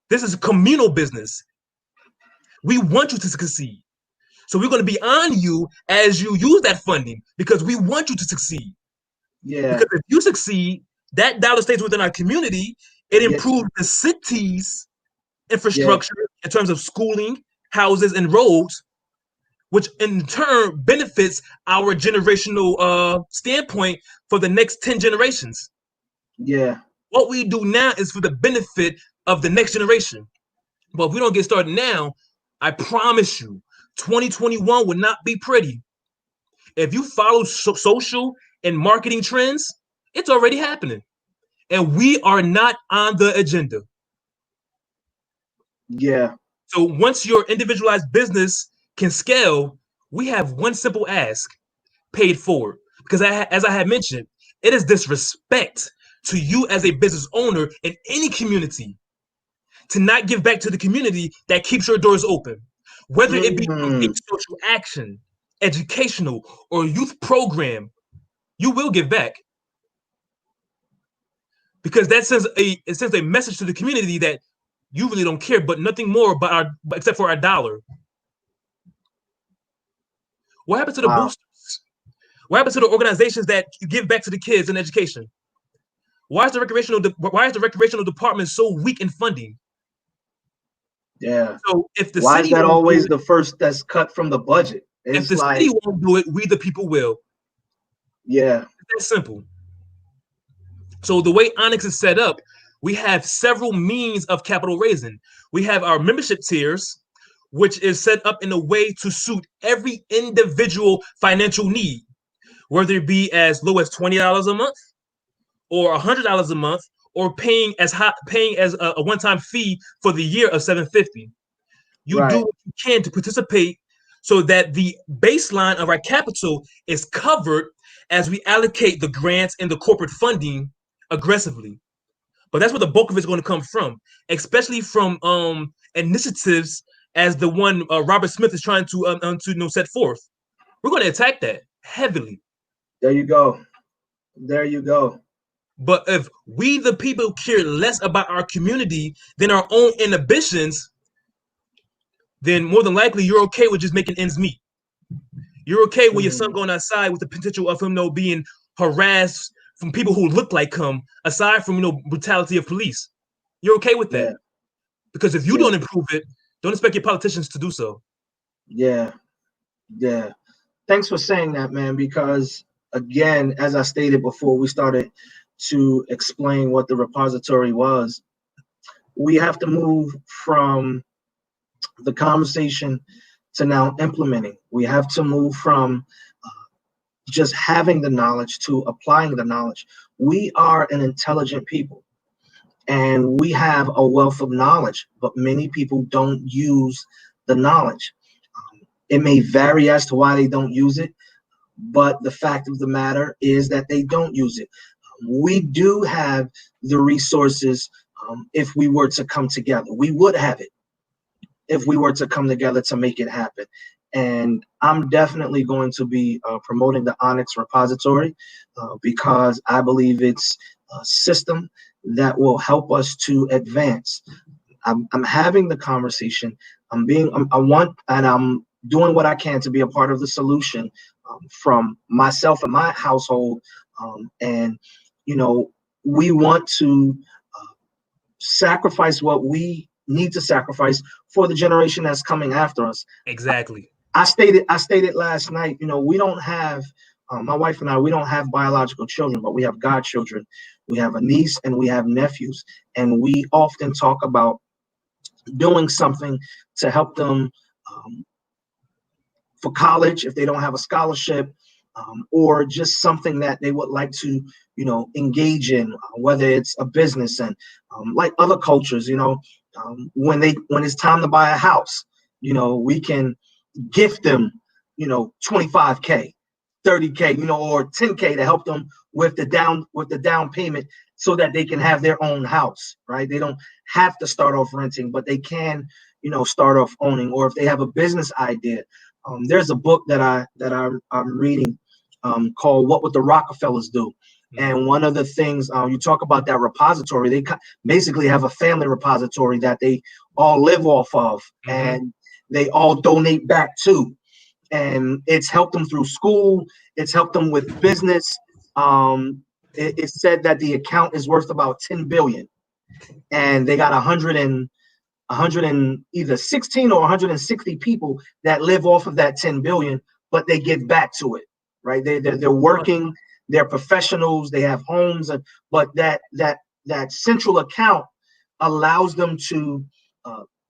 Speaker 2: this is a communal business. We want you to succeed. So we're going to be on you as you use that funding because we want you to succeed.
Speaker 1: Yeah.
Speaker 2: Because if you succeed, that dollar stays within our community. It improves the city's infrastructure in terms of schooling, houses, and roads, which in turn benefits our generational standpoint for the next 10 generations.
Speaker 1: Yeah.
Speaker 2: What we do now is for the benefit of the next generation. But if we don't get started now, I promise you, 2021 will not be pretty. If you follow social and marketing trends, it's already happening. And we are not on the agenda.
Speaker 1: Yeah.
Speaker 2: So once your individualized business can scale, we have one simple ask: pay it forward. Because as I had mentioned, it is disrespect to you as a business owner in any community to not give back to the community that keeps your doors open. Whether it be a social action, educational, or youth program, you will give back. Because that sends a message to the community that you really don't care, but nothing more except for our dollar. What happened to the boosters? What happened to the organizations that give back to the kids in education? Why is the recreational department so weak in funding?
Speaker 1: Yeah.
Speaker 2: So if the
Speaker 1: why
Speaker 2: city
Speaker 1: is that always the first that's cut from the budget?
Speaker 2: If the city won't do it, we the people will.
Speaker 1: Yeah.
Speaker 2: It's that simple. So the way Onyx is set up, we have several means of capital raising. We have our membership tiers, which is set up in a way to suit every individual financial need, whether it be as low as $20 a month or $100 a month, or paying as a one-time fee for the year of $750. You do what you can to participate so that the baseline of our capital is covered as we allocate the grants and the corporate funding aggressively. But that's where the bulk of it's going to come from, especially from initiatives as the one Robert Smith is trying to set forth. We're going to attack that heavily.
Speaker 1: There you go. There you go.
Speaker 2: But if we, the people, care less about our community than our own inhibitions, then more than likely you're okay with just making ends meet. You're okay with your son going outside with the potential of him being harassed from people who look like him, aside from brutality of police. You're okay with that. Because if you don't improve it, don't expect your politicians to do so.
Speaker 1: Yeah. Thanks for saying that, man, because again, as I stated before we started to explain what the repository was, we have to move from the conversation to now implementing. We have to move from just having the knowledge to applying the knowledge. We are an intelligent people and we have a wealth of knowledge, but many people don't use the knowledge. It may vary as to why they don't use it, but the fact of the matter is that they don't use it. We do have the resources. If we were to come together, we would have it if we were to come together to make it happen. And I'm definitely going to be promoting the Onyx Repository because I believe it's a system that will help us to advance. I'm having the conversation. I'm doing what I can to be a part of the solution from myself and my household. And we want to sacrifice what we need to sacrifice for the generation that's coming after us.
Speaker 2: Exactly.
Speaker 1: I stated last night, we don't have, my wife and I, we don't have biological children, but we have godchildren. We have a niece and we have nephews. And we often talk about doing something to help them for college if they don't have a scholarship, or just something that they would like to, engage in, whether it's a business. And like other cultures, when it's time to buy a house, we can gift them, 25K, 30K, or 10K to help them with the down payment so that they can have their own house, right? They don't have to start off renting, but they can, start off owning. Or if they have a business idea, there's a book that I'm reading called What Would the Rockefellers Do? And one of the things you talk about that repository, they basically have a family repository that they all live off of, and they all donate back to. And it's helped them through school. It's helped them with business. It's said that the account is worth about 10 billion, and they got 100 and either 16 or 160 people that live off of that 10 billion, but they give back to it, right? They're working. They're professionals. They have homes, but that central account allows them to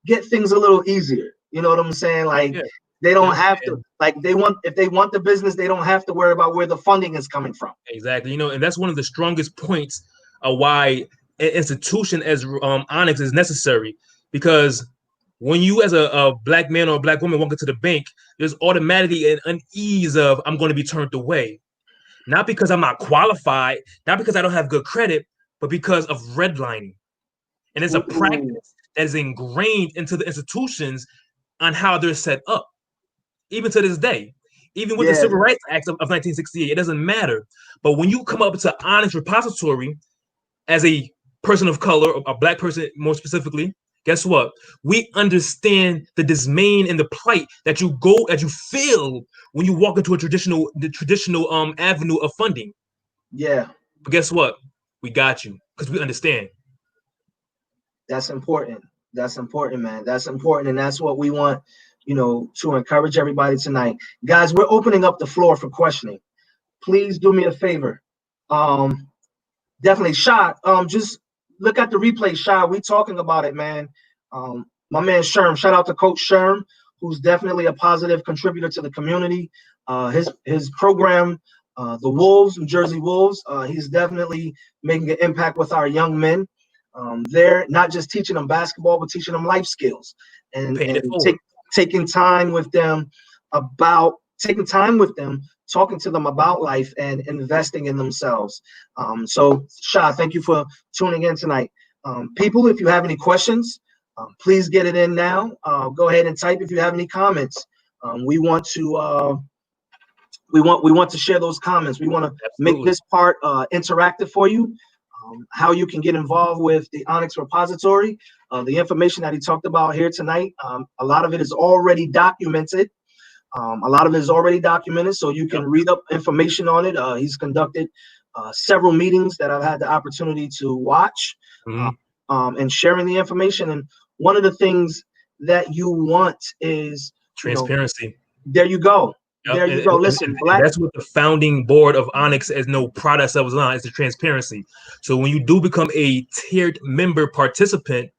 Speaker 1: get things a little easier. You know what I'm saying? Like they don't have to. Like if they want the business, they don't have to worry about where the funding is coming from.
Speaker 2: Exactly. And that's one of the strongest points of why an institution as Onyx is necessary, because when you as a black man or a black woman walk into the bank, there's automatically an unease of I'm going to be turned away. Not because I'm not qualified, not because I don't have good credit, but because of redlining. And it's a practice that is ingrained into the institutions on how they're set up, even to this day. Even with the Civil Rights Act of 1968, it doesn't matter. But when you come up to Onyx Repository as a person of color, a black person more specifically, guess what? We understand the dismay and the plight that you feel when you walk into the traditional avenue of funding.
Speaker 1: Yeah.
Speaker 2: But guess what? We got you because we understand.
Speaker 1: That's important. That's important, man. That's important. And that's what we want, to encourage everybody tonight. Guys, we're opening up the floor for questioning. Please do me a favor. Definitely, Shy, just look at the replay, Shy. We talking about it, man. My man Sherm, shout out to Coach Sherm, who's definitely a positive contributor to the community. His program the Wolves, New Jersey Wolves. He's definitely making an impact with our young men. They're not just teaching them basketball, but teaching them life skills and taking time with them, talking to them about life and investing in themselves. So, Shah, thank you for tuning in tonight. People, if you have any questions, please get it in now. Go ahead and type if you have any comments. We want to share those comments. We want to make this part interactive for you. How you can get involved with the Onyx Repository, the information that he talked about here tonight. A lot of it is already documented. So you can read up information on it. He's conducted several meetings that I've had the opportunity to watch, and sharing the information. And one of the things that you want is
Speaker 2: transparency.
Speaker 1: There you go. Yep. There you go. Listen,
Speaker 2: that's what the founding board of Onyx as no product that was on. It's the transparency. So when you do become a tiered member participant,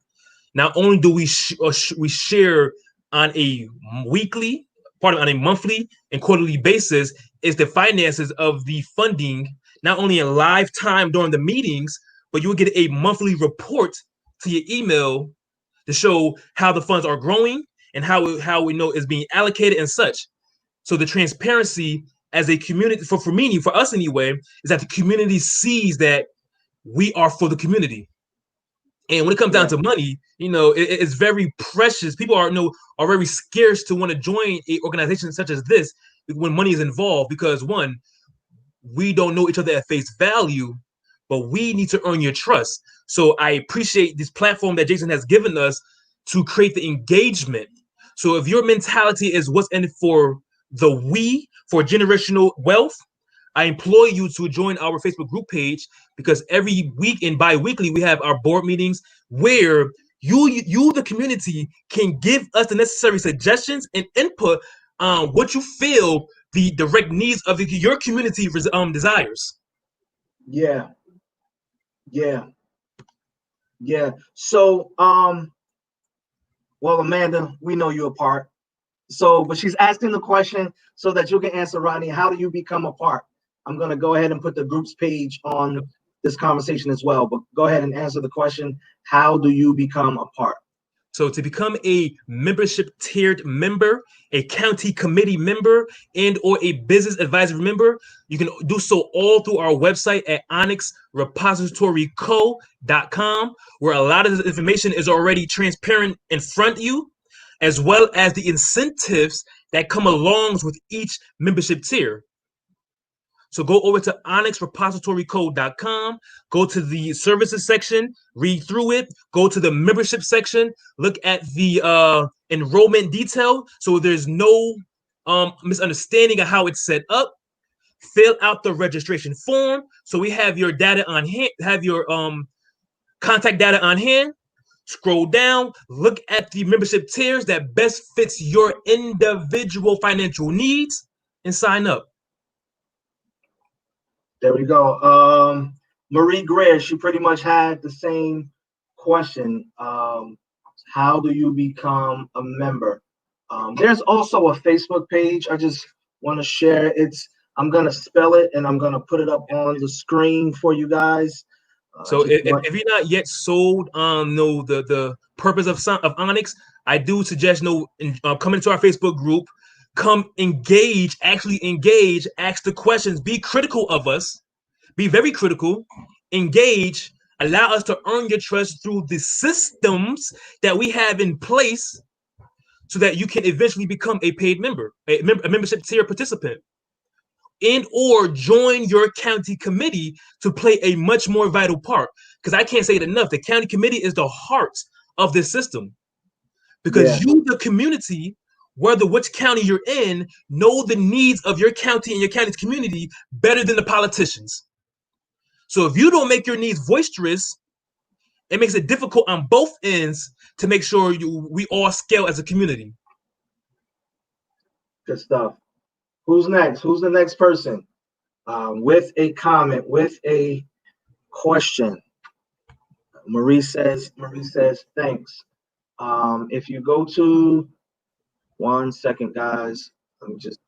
Speaker 2: not only do we share on a weekly, on a monthly and quarterly basis, is the finances of the funding, not only in live time during the meetings, but you will get a monthly report to your email to show how the funds are growing and how we know it's being allocated and such. So the transparency as a community, for us anyway, is that the community sees that we are for the community. And when it comes down to money, it's very precious. People are very scarce to want to join an organization such as this when money is involved, because one, we don't know each other at face value, but we need to earn your trust. So I appreciate this platform that Jason has given us to create the engagement. So if your mentality is what's in it for generational wealth, I implore you to join our Facebook group page, because every week and bi-weekly we have our board meetings where you the community can give us the necessary suggestions and input on what you feel the direct needs of your community desires.
Speaker 1: Yeah. So well, Amanda, we know you're a part. So, but she's asking the question so that you can answer, Rodney. How do you become a part? I'm going to go ahead and put the group's page on this conversation as well, but go ahead and answer the question. How do you become a part?
Speaker 2: So to become a membership tiered member, a county committee member, and or a business advisory member, you can do so all through our website at onyxrepositoryco.com, where a lot of the information is already transparent in front of you, as well as the incentives that come along with each membership tier. So go over to onyxrepositoryco.com, go to the services section, read through it, go to the membership section, look at the enrollment detail so there's no misunderstanding of how it's set up. Fill out the registration form so we have your data on hand, have your contact data on hand. Scroll down, look at the membership tiers that best fits your individual financial needs, and sign up.
Speaker 1: There we go. Marie Greer, she pretty much had the same question. How do you become a member? There's also a Facebook page. I just want to share. I'm going to spell it and I'm going to put it up on the screen for you guys.
Speaker 2: So if you're not yet sold on the purpose of Onyx, I do suggest coming to our Facebook group. Come engage, actually engage, ask the questions, be critical of us, be very critical, engage, allow us to earn your trust through the systems that we have in place so that you can eventually become a paid member, a membership tier participant, and or join your county committee to play a much more vital part. Because I can't say it enough, the county committee is the heart of this system. Because you, the community, whether which county you're in, know the needs of your county and your county's community better than the politicians. So if you don't make your needs boisterous, it makes it difficult on both ends to make sure we all scale as a community.
Speaker 1: Good stuff. Who's next? Who's the next person with a comment, with a question? Marie says, thanks. If you go to 1 second, guys, let me just.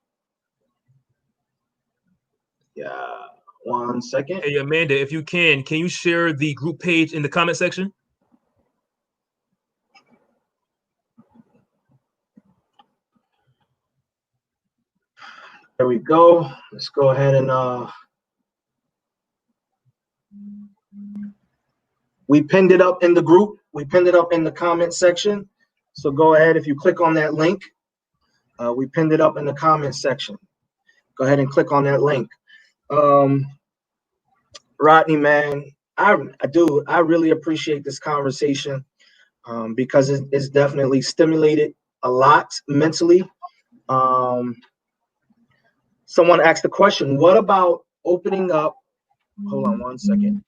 Speaker 1: Yeah, 1 second.
Speaker 2: Hey, Amanda, if you can you share the group page in the comment section?
Speaker 1: There we go. Let's go ahead and we pinned it up in the group. We pinned it up in the comment section. So go ahead, if you click on that link, we pinned it up in the comment section. Go ahead and click on that link. Rodney, man, I really appreciate this conversation because it's definitely stimulated a lot mentally. Someone asked the question, what about opening up? Hold on 1 second.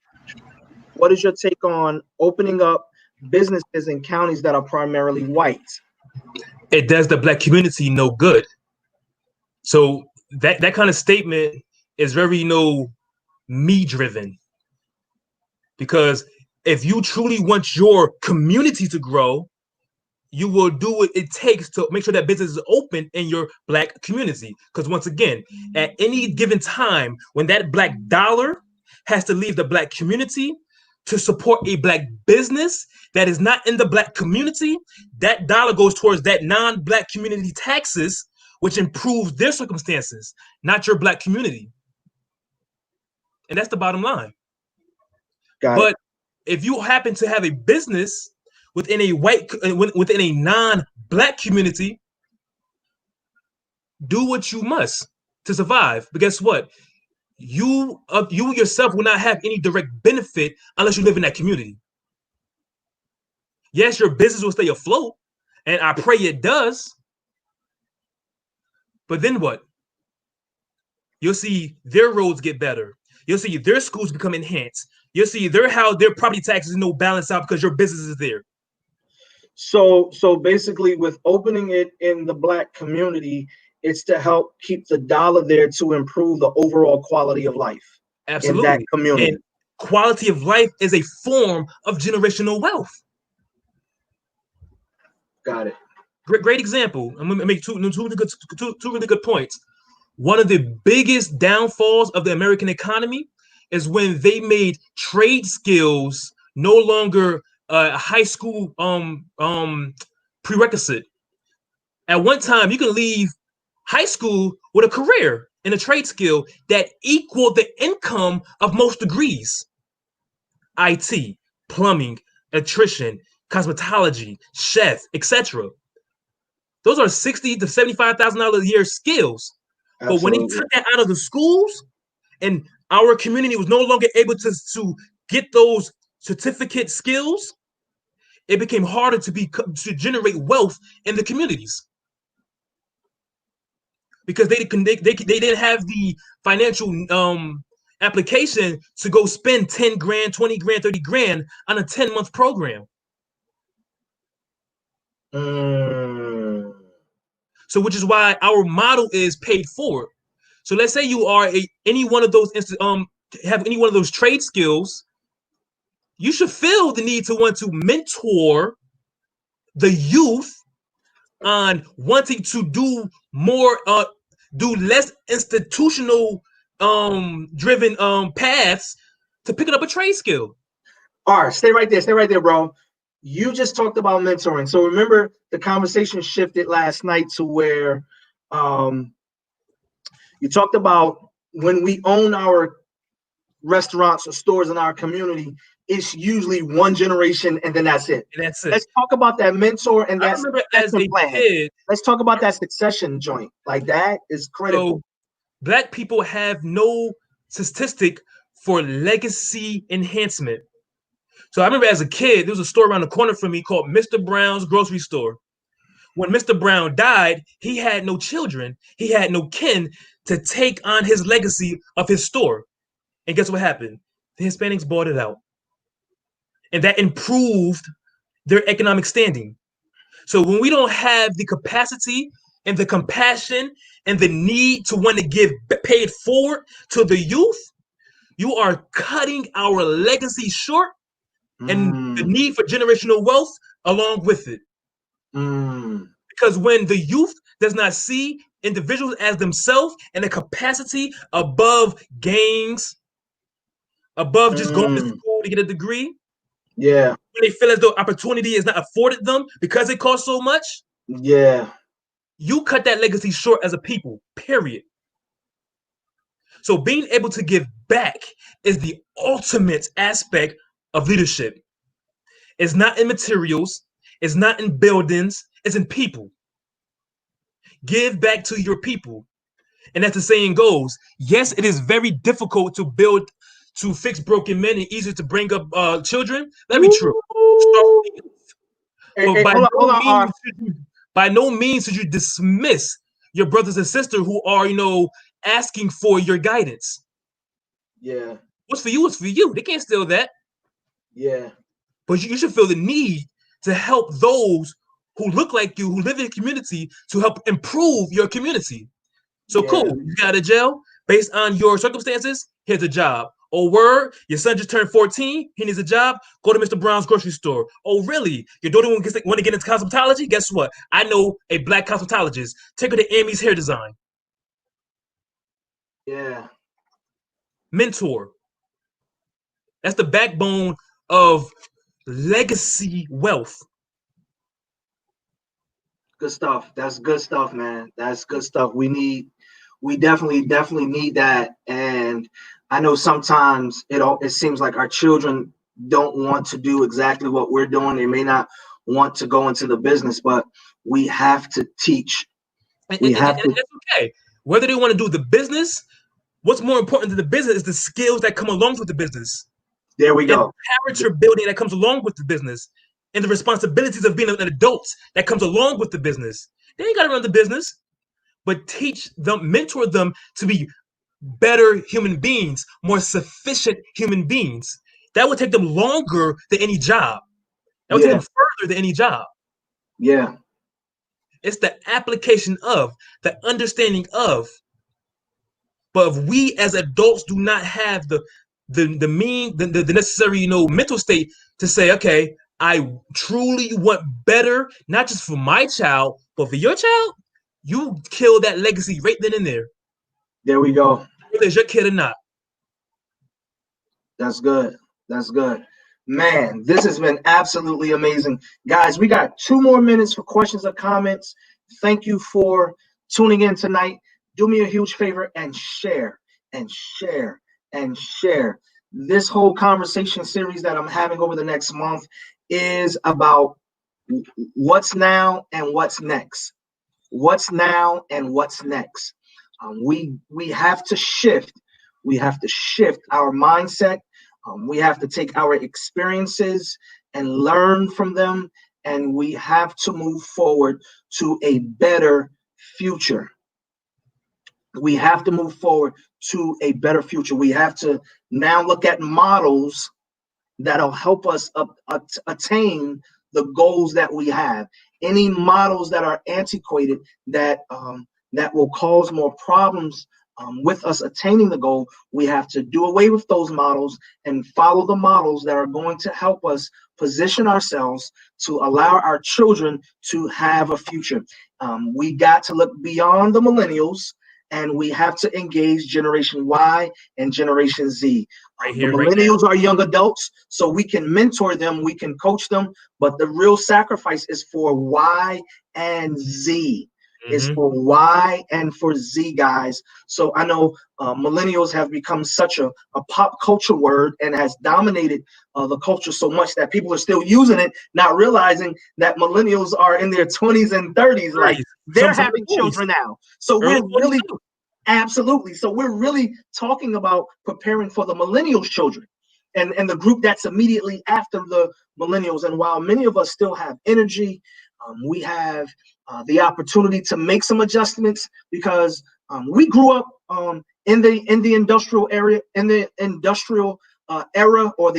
Speaker 1: What is your take on opening up businesses in counties that are primarily white?
Speaker 2: It does the Black community no good. So that kind of statement is very, me driven. Because if you truly want your community to grow, you will do what it takes to make sure that business is open in your Black community. Because once again, at any given time, when that Black dollar has to leave the Black community to support a Black business that is not in the Black community, that dollar goes towards that non-Black community taxes, which improves their circumstances, not your Black community. And that's the bottom line. But if you happen to have a business within a non-Black community, do what you must to survive. But guess what? You yourself will not have any direct benefit unless you live in that community. Yes, your business will stay afloat, and I pray it does. But then what? You'll see their roads get better. You'll see their schools become enhanced. You'll see their property taxes balance out because your business is there.
Speaker 1: So basically, with opening it in the Black community, it's to help keep the dollar there to improve the overall quality of life.
Speaker 2: Absolutely.
Speaker 1: In that community.
Speaker 2: And quality of life is a form of generational wealth.
Speaker 1: Got it.
Speaker 2: Great example. I'm going to make two really good points. One of the biggest downfalls of the American economy is when they made trade skills no longer a high school prerequisite. At one time, you can leave high school with a career in a trade skill that equaled the income of most degrees. IT, plumbing, electrician, cosmetology, chef, etc. Those are $60,000 to $75,000 a year skills. Absolutely. But when they took that out of the schools and our community was no longer able to get those certificate skills, it became harder to generate wealth in the communities. Because they didn't have the financial application to go spend 10 grand, 20 grand, 30 grand on a 10-month program. So which is why our model is paid forward. So let's say you are any one of those have any one of those trade skills, you should feel the need to want to mentor the youth on wanting to do more, do less institutional driven paths to picking up a trade skill.
Speaker 1: All right, stay right there, bro. You just talked about mentoring. So remember, the conversation shifted last night to where you talked about when we own our restaurants or stores in our community, it's usually one generation and then that's it.
Speaker 2: And that's it.
Speaker 1: Let's talk about that mentor and that
Speaker 2: succession plan.
Speaker 1: Let's talk about that succession joint. Like that is critical.
Speaker 2: So Black people have no statistic for legacy enhancement. So I remember as a kid, there was a store around the corner from me called Mr. Brown's Grocery Store. When Mr. Brown died, he had no children. He had no kin to take on his legacy of his store. And guess what happened? The Hispanics bought it out. And that improved their economic standing. So when we don't have the capacity and the compassion and the need to want to give paid forward to the youth, you are cutting our legacy short and the need for generational wealth along with it. Because when the youth does not see individuals as themselves and a capacity above gangs, above just going to school to get a degree.
Speaker 1: Yeah.
Speaker 2: When they feel as though opportunity is not afforded them because it costs so much.
Speaker 1: Yeah.
Speaker 2: You cut that legacy short as a people, period. So being able to give back is the ultimate aspect of leadership. It's not in materials, it's not in buildings, it's in people. Give back to your people. And as the saying goes, yes, it is very difficult to fix broken men and easier to bring up children. That'd be true. But by no means should you dismiss your brothers and sisters who are, asking for your guidance.
Speaker 1: Yeah.
Speaker 2: What's for you is for you. They can't steal that.
Speaker 1: Yeah.
Speaker 2: But you should feel the need to help those who look like you, who live in the community, to help improve your community. So cool, you got out of jail based on your circumstances. Here's a job. Oh, word, your son just turned 14. He needs a job. Go to Mr. Brown's grocery store. Oh, really? Your daughter want to get into cosmetology? Guess what? I know a black cosmetologist. Take her to Amy's hair design.
Speaker 1: Yeah.
Speaker 2: Mentor. That's the backbone of legacy wealth.
Speaker 1: Good stuff. That's good stuff, man. That's good stuff. We definitely need that. And I know sometimes it seems like our children don't want to do exactly what we're doing. They may not want to go into the business, but we have to teach.
Speaker 2: And that's okay. Whether they want to do the business, what's more important than the business is the skills that come along with the business.
Speaker 1: There we go.
Speaker 2: And the character building that comes along with the business, and the responsibilities of being an adult that comes along with the business. They ain't got to run the business, but teach them, mentor them to be better human beings, more sufficient human beings. That would take them longer than any job. That would take them further than any job.
Speaker 1: Yeah.
Speaker 2: It's the application of, the understanding of. But if we as adults do not have the necessary, mental state to say, okay, I truly want better, not just for my child, but for your child, you kill that legacy right then and there.
Speaker 1: There we go.
Speaker 2: Whether it's your kid or not.
Speaker 1: That's good. That's good. Man, this has been absolutely amazing. Guys, we got 2 more minutes for questions or comments. Thank you for tuning in tonight. Do me a huge favor and share and share and share. This whole conversation series that I'm having over the next month is about what's now and what's next. What's now and what's next. We have to shift. We have to shift our mindset. We have to take our experiences and learn from them, and we have to move forward to a better future. We have to move forward to a better future. We have to now look at models that'll help us attain the goals that we have. Any models that are antiquated, that will cause more problems with us attaining the goal, we have to do away with those models and follow the models that are going to help us position ourselves to allow our children to have a future. We got to look beyond the millennials, and we have to engage Generation Y and Generation Z. The millennials are young adults, so we can mentor them, we can coach them, but the real sacrifice is for Y and Z. It's for Y and for Z, guys. So I know millennials have become such a pop culture word and has dominated the culture so much that people are still using it, not realizing that millennials are in their 20s and 30s. Like, they're having children now. So we're really, absolutely. So we're really talking about preparing for the millennials' children and the group that's immediately after the millennials. And while many of us still have energy, we have the opportunity to make some adjustments, because we grew up in the industrial area, in the industrial era, or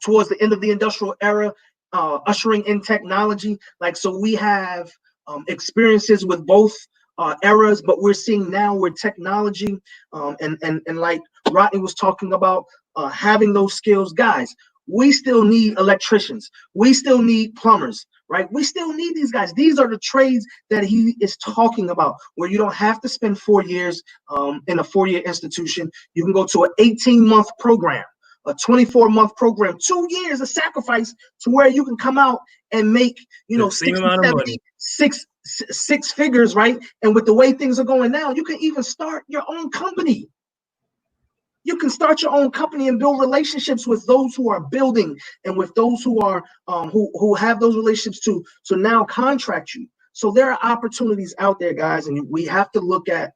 Speaker 1: towards the end of the industrial era, ushering in technology. Like, so we have experiences with both eras, but we're seeing now where technology and like Rodney was talking about, having those skills, guys. We still need electricians. We still need plumbers, right? We still need these guys. These are the trades that he is talking about, where you don't have to spend 4 years in a 4-year institution. You can go to an 18-month program, a 24-month program, 2 years of sacrifice to where you can come out and make, you know, 60, 70, six figures, right? And with the way things are going now, you can even start your own company. You can start your own company and build relationships with those who are building and with those who are who have those relationships to now contract you. So there are opportunities out there, guys, and we have to look at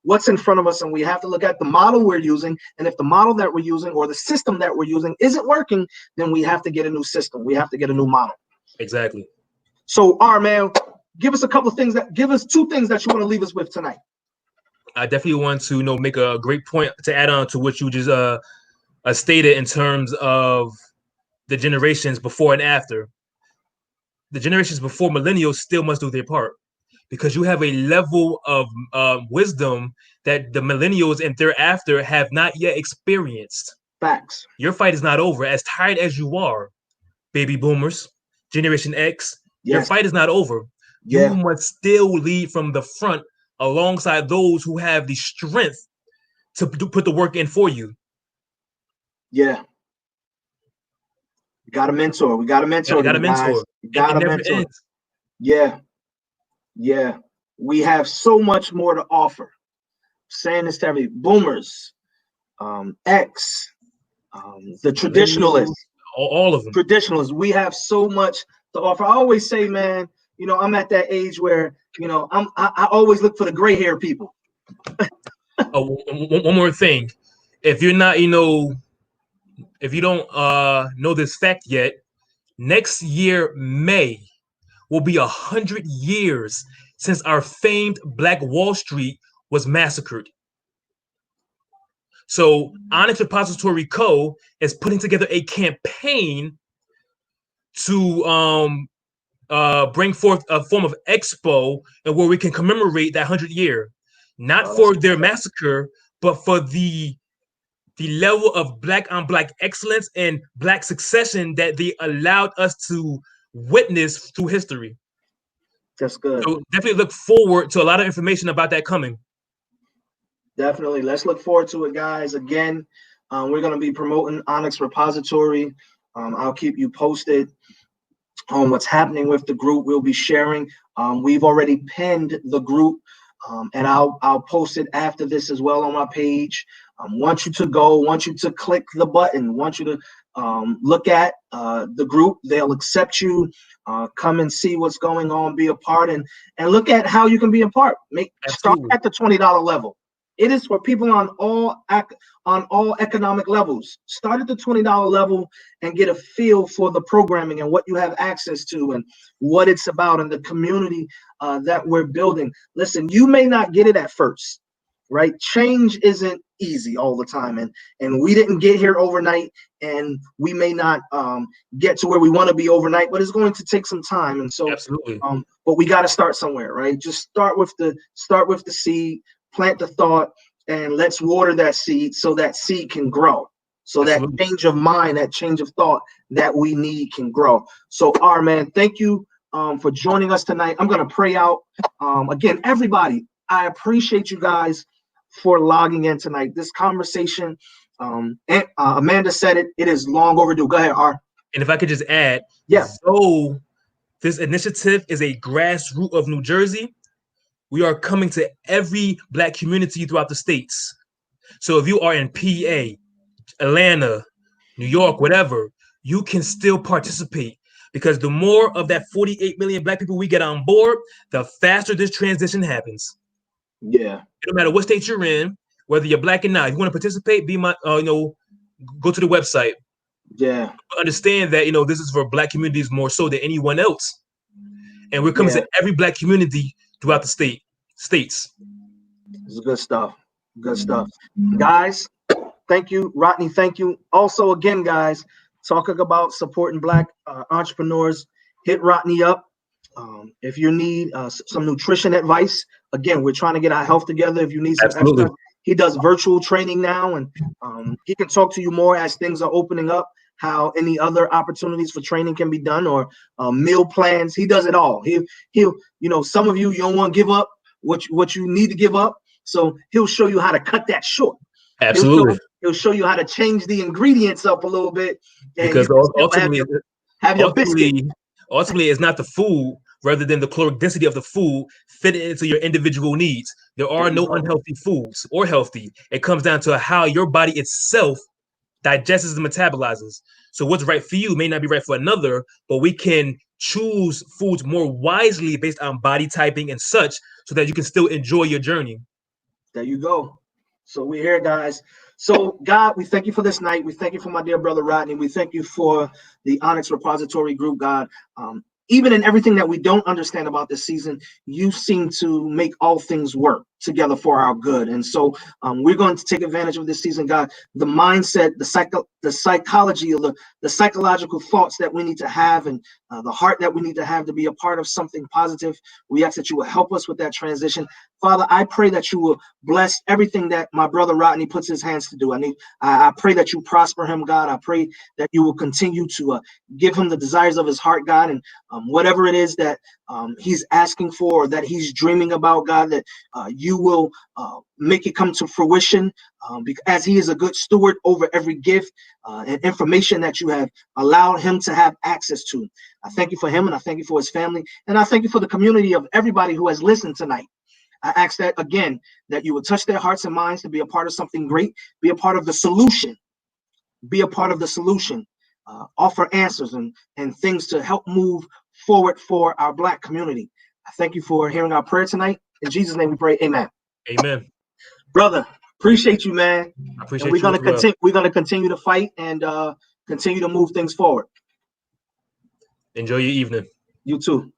Speaker 1: what's in front of us, and we have to look at the model we're using. And if the model that we're using or the system that we're using isn't working, then we have to get a new system. We have to get a new model.
Speaker 2: Exactly.
Speaker 1: So, man, give us a couple of things give us 2 things that you want to leave us with tonight.
Speaker 2: I definitely want to make a great point to add on to what you just stated in terms of the generations before and after. The generations before millennials still must do their part, because you have a level of wisdom that the millennials and thereafter have not yet experienced.
Speaker 1: Facts.
Speaker 2: Your fight is not over. As tired as you are, baby boomers, Generation X, your fight is not over. You must still lead from the front alongside those who have the strength to put the work in for you.
Speaker 1: Yeah. We got a mentor. We got a mentor.
Speaker 2: You got a mentor.
Speaker 1: Got a mentor. Ends. Yeah. Yeah. We have so much more to offer. I'm saying this to every boomers, X, the traditionalists.
Speaker 2: All of them.
Speaker 1: Traditionalists. We have so much to offer. I always say, man, you know, I'm at that age where, you know, I always look for the gray hair people.
Speaker 2: One more thing. If you're not, if you don't know this fact yet, next year, May, will be 100 years since our famed Black Wall Street was massacred. So Onyx Repository Co. is putting together a campaign to bring forth a form of expo and where we can commemorate that 100 year, not for their massacre, but for the level of Black on Black excellence and Black succession that they allowed us to witness through history.
Speaker 1: That's good.
Speaker 2: So definitely look forward to a lot of information about that coming.
Speaker 1: Definitely. Let's look forward to it, guys. Again, we're going to be promoting Onyx Repository. I'll keep you posted on what's happening with the group. We'll be sharing. We've already pinned the group, and I'll post it after this as well on my page. Want you to go, want you to click the button, want you to look at the group. They'll accept you. Come and see what's going on, be a part, and look at how you can be a part. Start at the $20 level. It is for people on all economic levels. Start at the $20 level and get a feel for the programming and what you have access to and what it's about and the community that we're building. Listen, you may not get it at first, right? Change isn't easy all the time, and we didn't get here overnight, and we may not get to where we want to be overnight, but it's going to take some time. And so,
Speaker 2: absolutely.
Speaker 1: But we got to start somewhere, right? Just start with the seed. Plant the thought, and let's water that seed so that seed can grow. So absolutely. That change of mind, that change of thought that we need can grow. So, man, thank you for joining us tonight. I'm going to pray out. Again, everybody, I appreciate you guys for logging in tonight. This conversation, Amanda said it is long overdue. Go ahead, R.
Speaker 2: And if I could just add, so this initiative is a grassroots of New Jersey. We are coming to every Black community throughout the states. So if you are in PA, Atlanta, New York, whatever, you can still participate, because the more of that 48 million Black people we get on board, the faster this transition happens.
Speaker 1: Yeah.
Speaker 2: No matter what state you're in, whether you're Black or not, if you want to participate, go to the website.
Speaker 1: Yeah.
Speaker 2: Understand that, this is for Black communities more so than anyone else. And we're coming to every Black community throughout the states.
Speaker 1: This is good stuff. Good stuff. Guys, thank you. Rodney, thank you. Also, again, guys, talking about supporting Black entrepreneurs, hit Rodney up. If you need some nutrition advice, again, we're trying to get our health together. If you need some extra, he does virtual training now, and he can talk to you more as things are opening up, how any other opportunities for training can be done, or meal plans. He does it all. He'll some of you don't want to give up what you need to give up, so he'll show you how to cut that short.
Speaker 2: Absolutely.
Speaker 1: He'll show you how to change the ingredients up a little bit, and
Speaker 2: because ultimately,
Speaker 1: have your biscuit.
Speaker 2: Ultimately, it's not the food, rather than the caloric density of the food fitting into your individual needs. There are no unhealthy foods or healthy. It comes down to how your body itself digests and metabolizes. So what's right for you may not be right for another, but we can choose foods more wisely based on body typing and such, so that you can still enjoy your journey.
Speaker 1: There you go. So we're here, guys. So God, we thank you for this night. We thank you for my dear brother Rodney. We thank you for the Onyx Repository group, God. Even in everything that we don't understand about this season, you seem to make all things work together for our good. And so we're going to take advantage of this season, God. The mindset, the psychology, of the psychological thoughts that we need to have, and the heart that we need to have to be a part of something positive. We ask that you will help us with that transition. Father, I pray that you will bless everything that my brother Rodney puts his hands to do. I pray that you prosper him, God. I pray that you will continue to give him the desires of his heart, God, and whatever it is that he's asking for, or that he's dreaming about, God, that you will make it come to fruition, as he is a good steward over every gift and information that you have allowed him to have access to. I thank you for him, and I thank you for his family, and I thank you for the community of everybody who has listened tonight. I ask that again, that you would touch their hearts and minds to be a part of something great, be a part of the solution, offer answers and things to help move forward for our Black community. I thank you for hearing our prayer tonight. In Jesus' name we pray, amen.
Speaker 2: Amen.
Speaker 1: Brother, appreciate you, man.
Speaker 2: I appreciate
Speaker 1: and we're
Speaker 2: you
Speaker 1: gonna
Speaker 2: as well.
Speaker 1: continue. We're gonna continue to fight and continue to move things forward.
Speaker 2: Enjoy your evening.
Speaker 1: You too.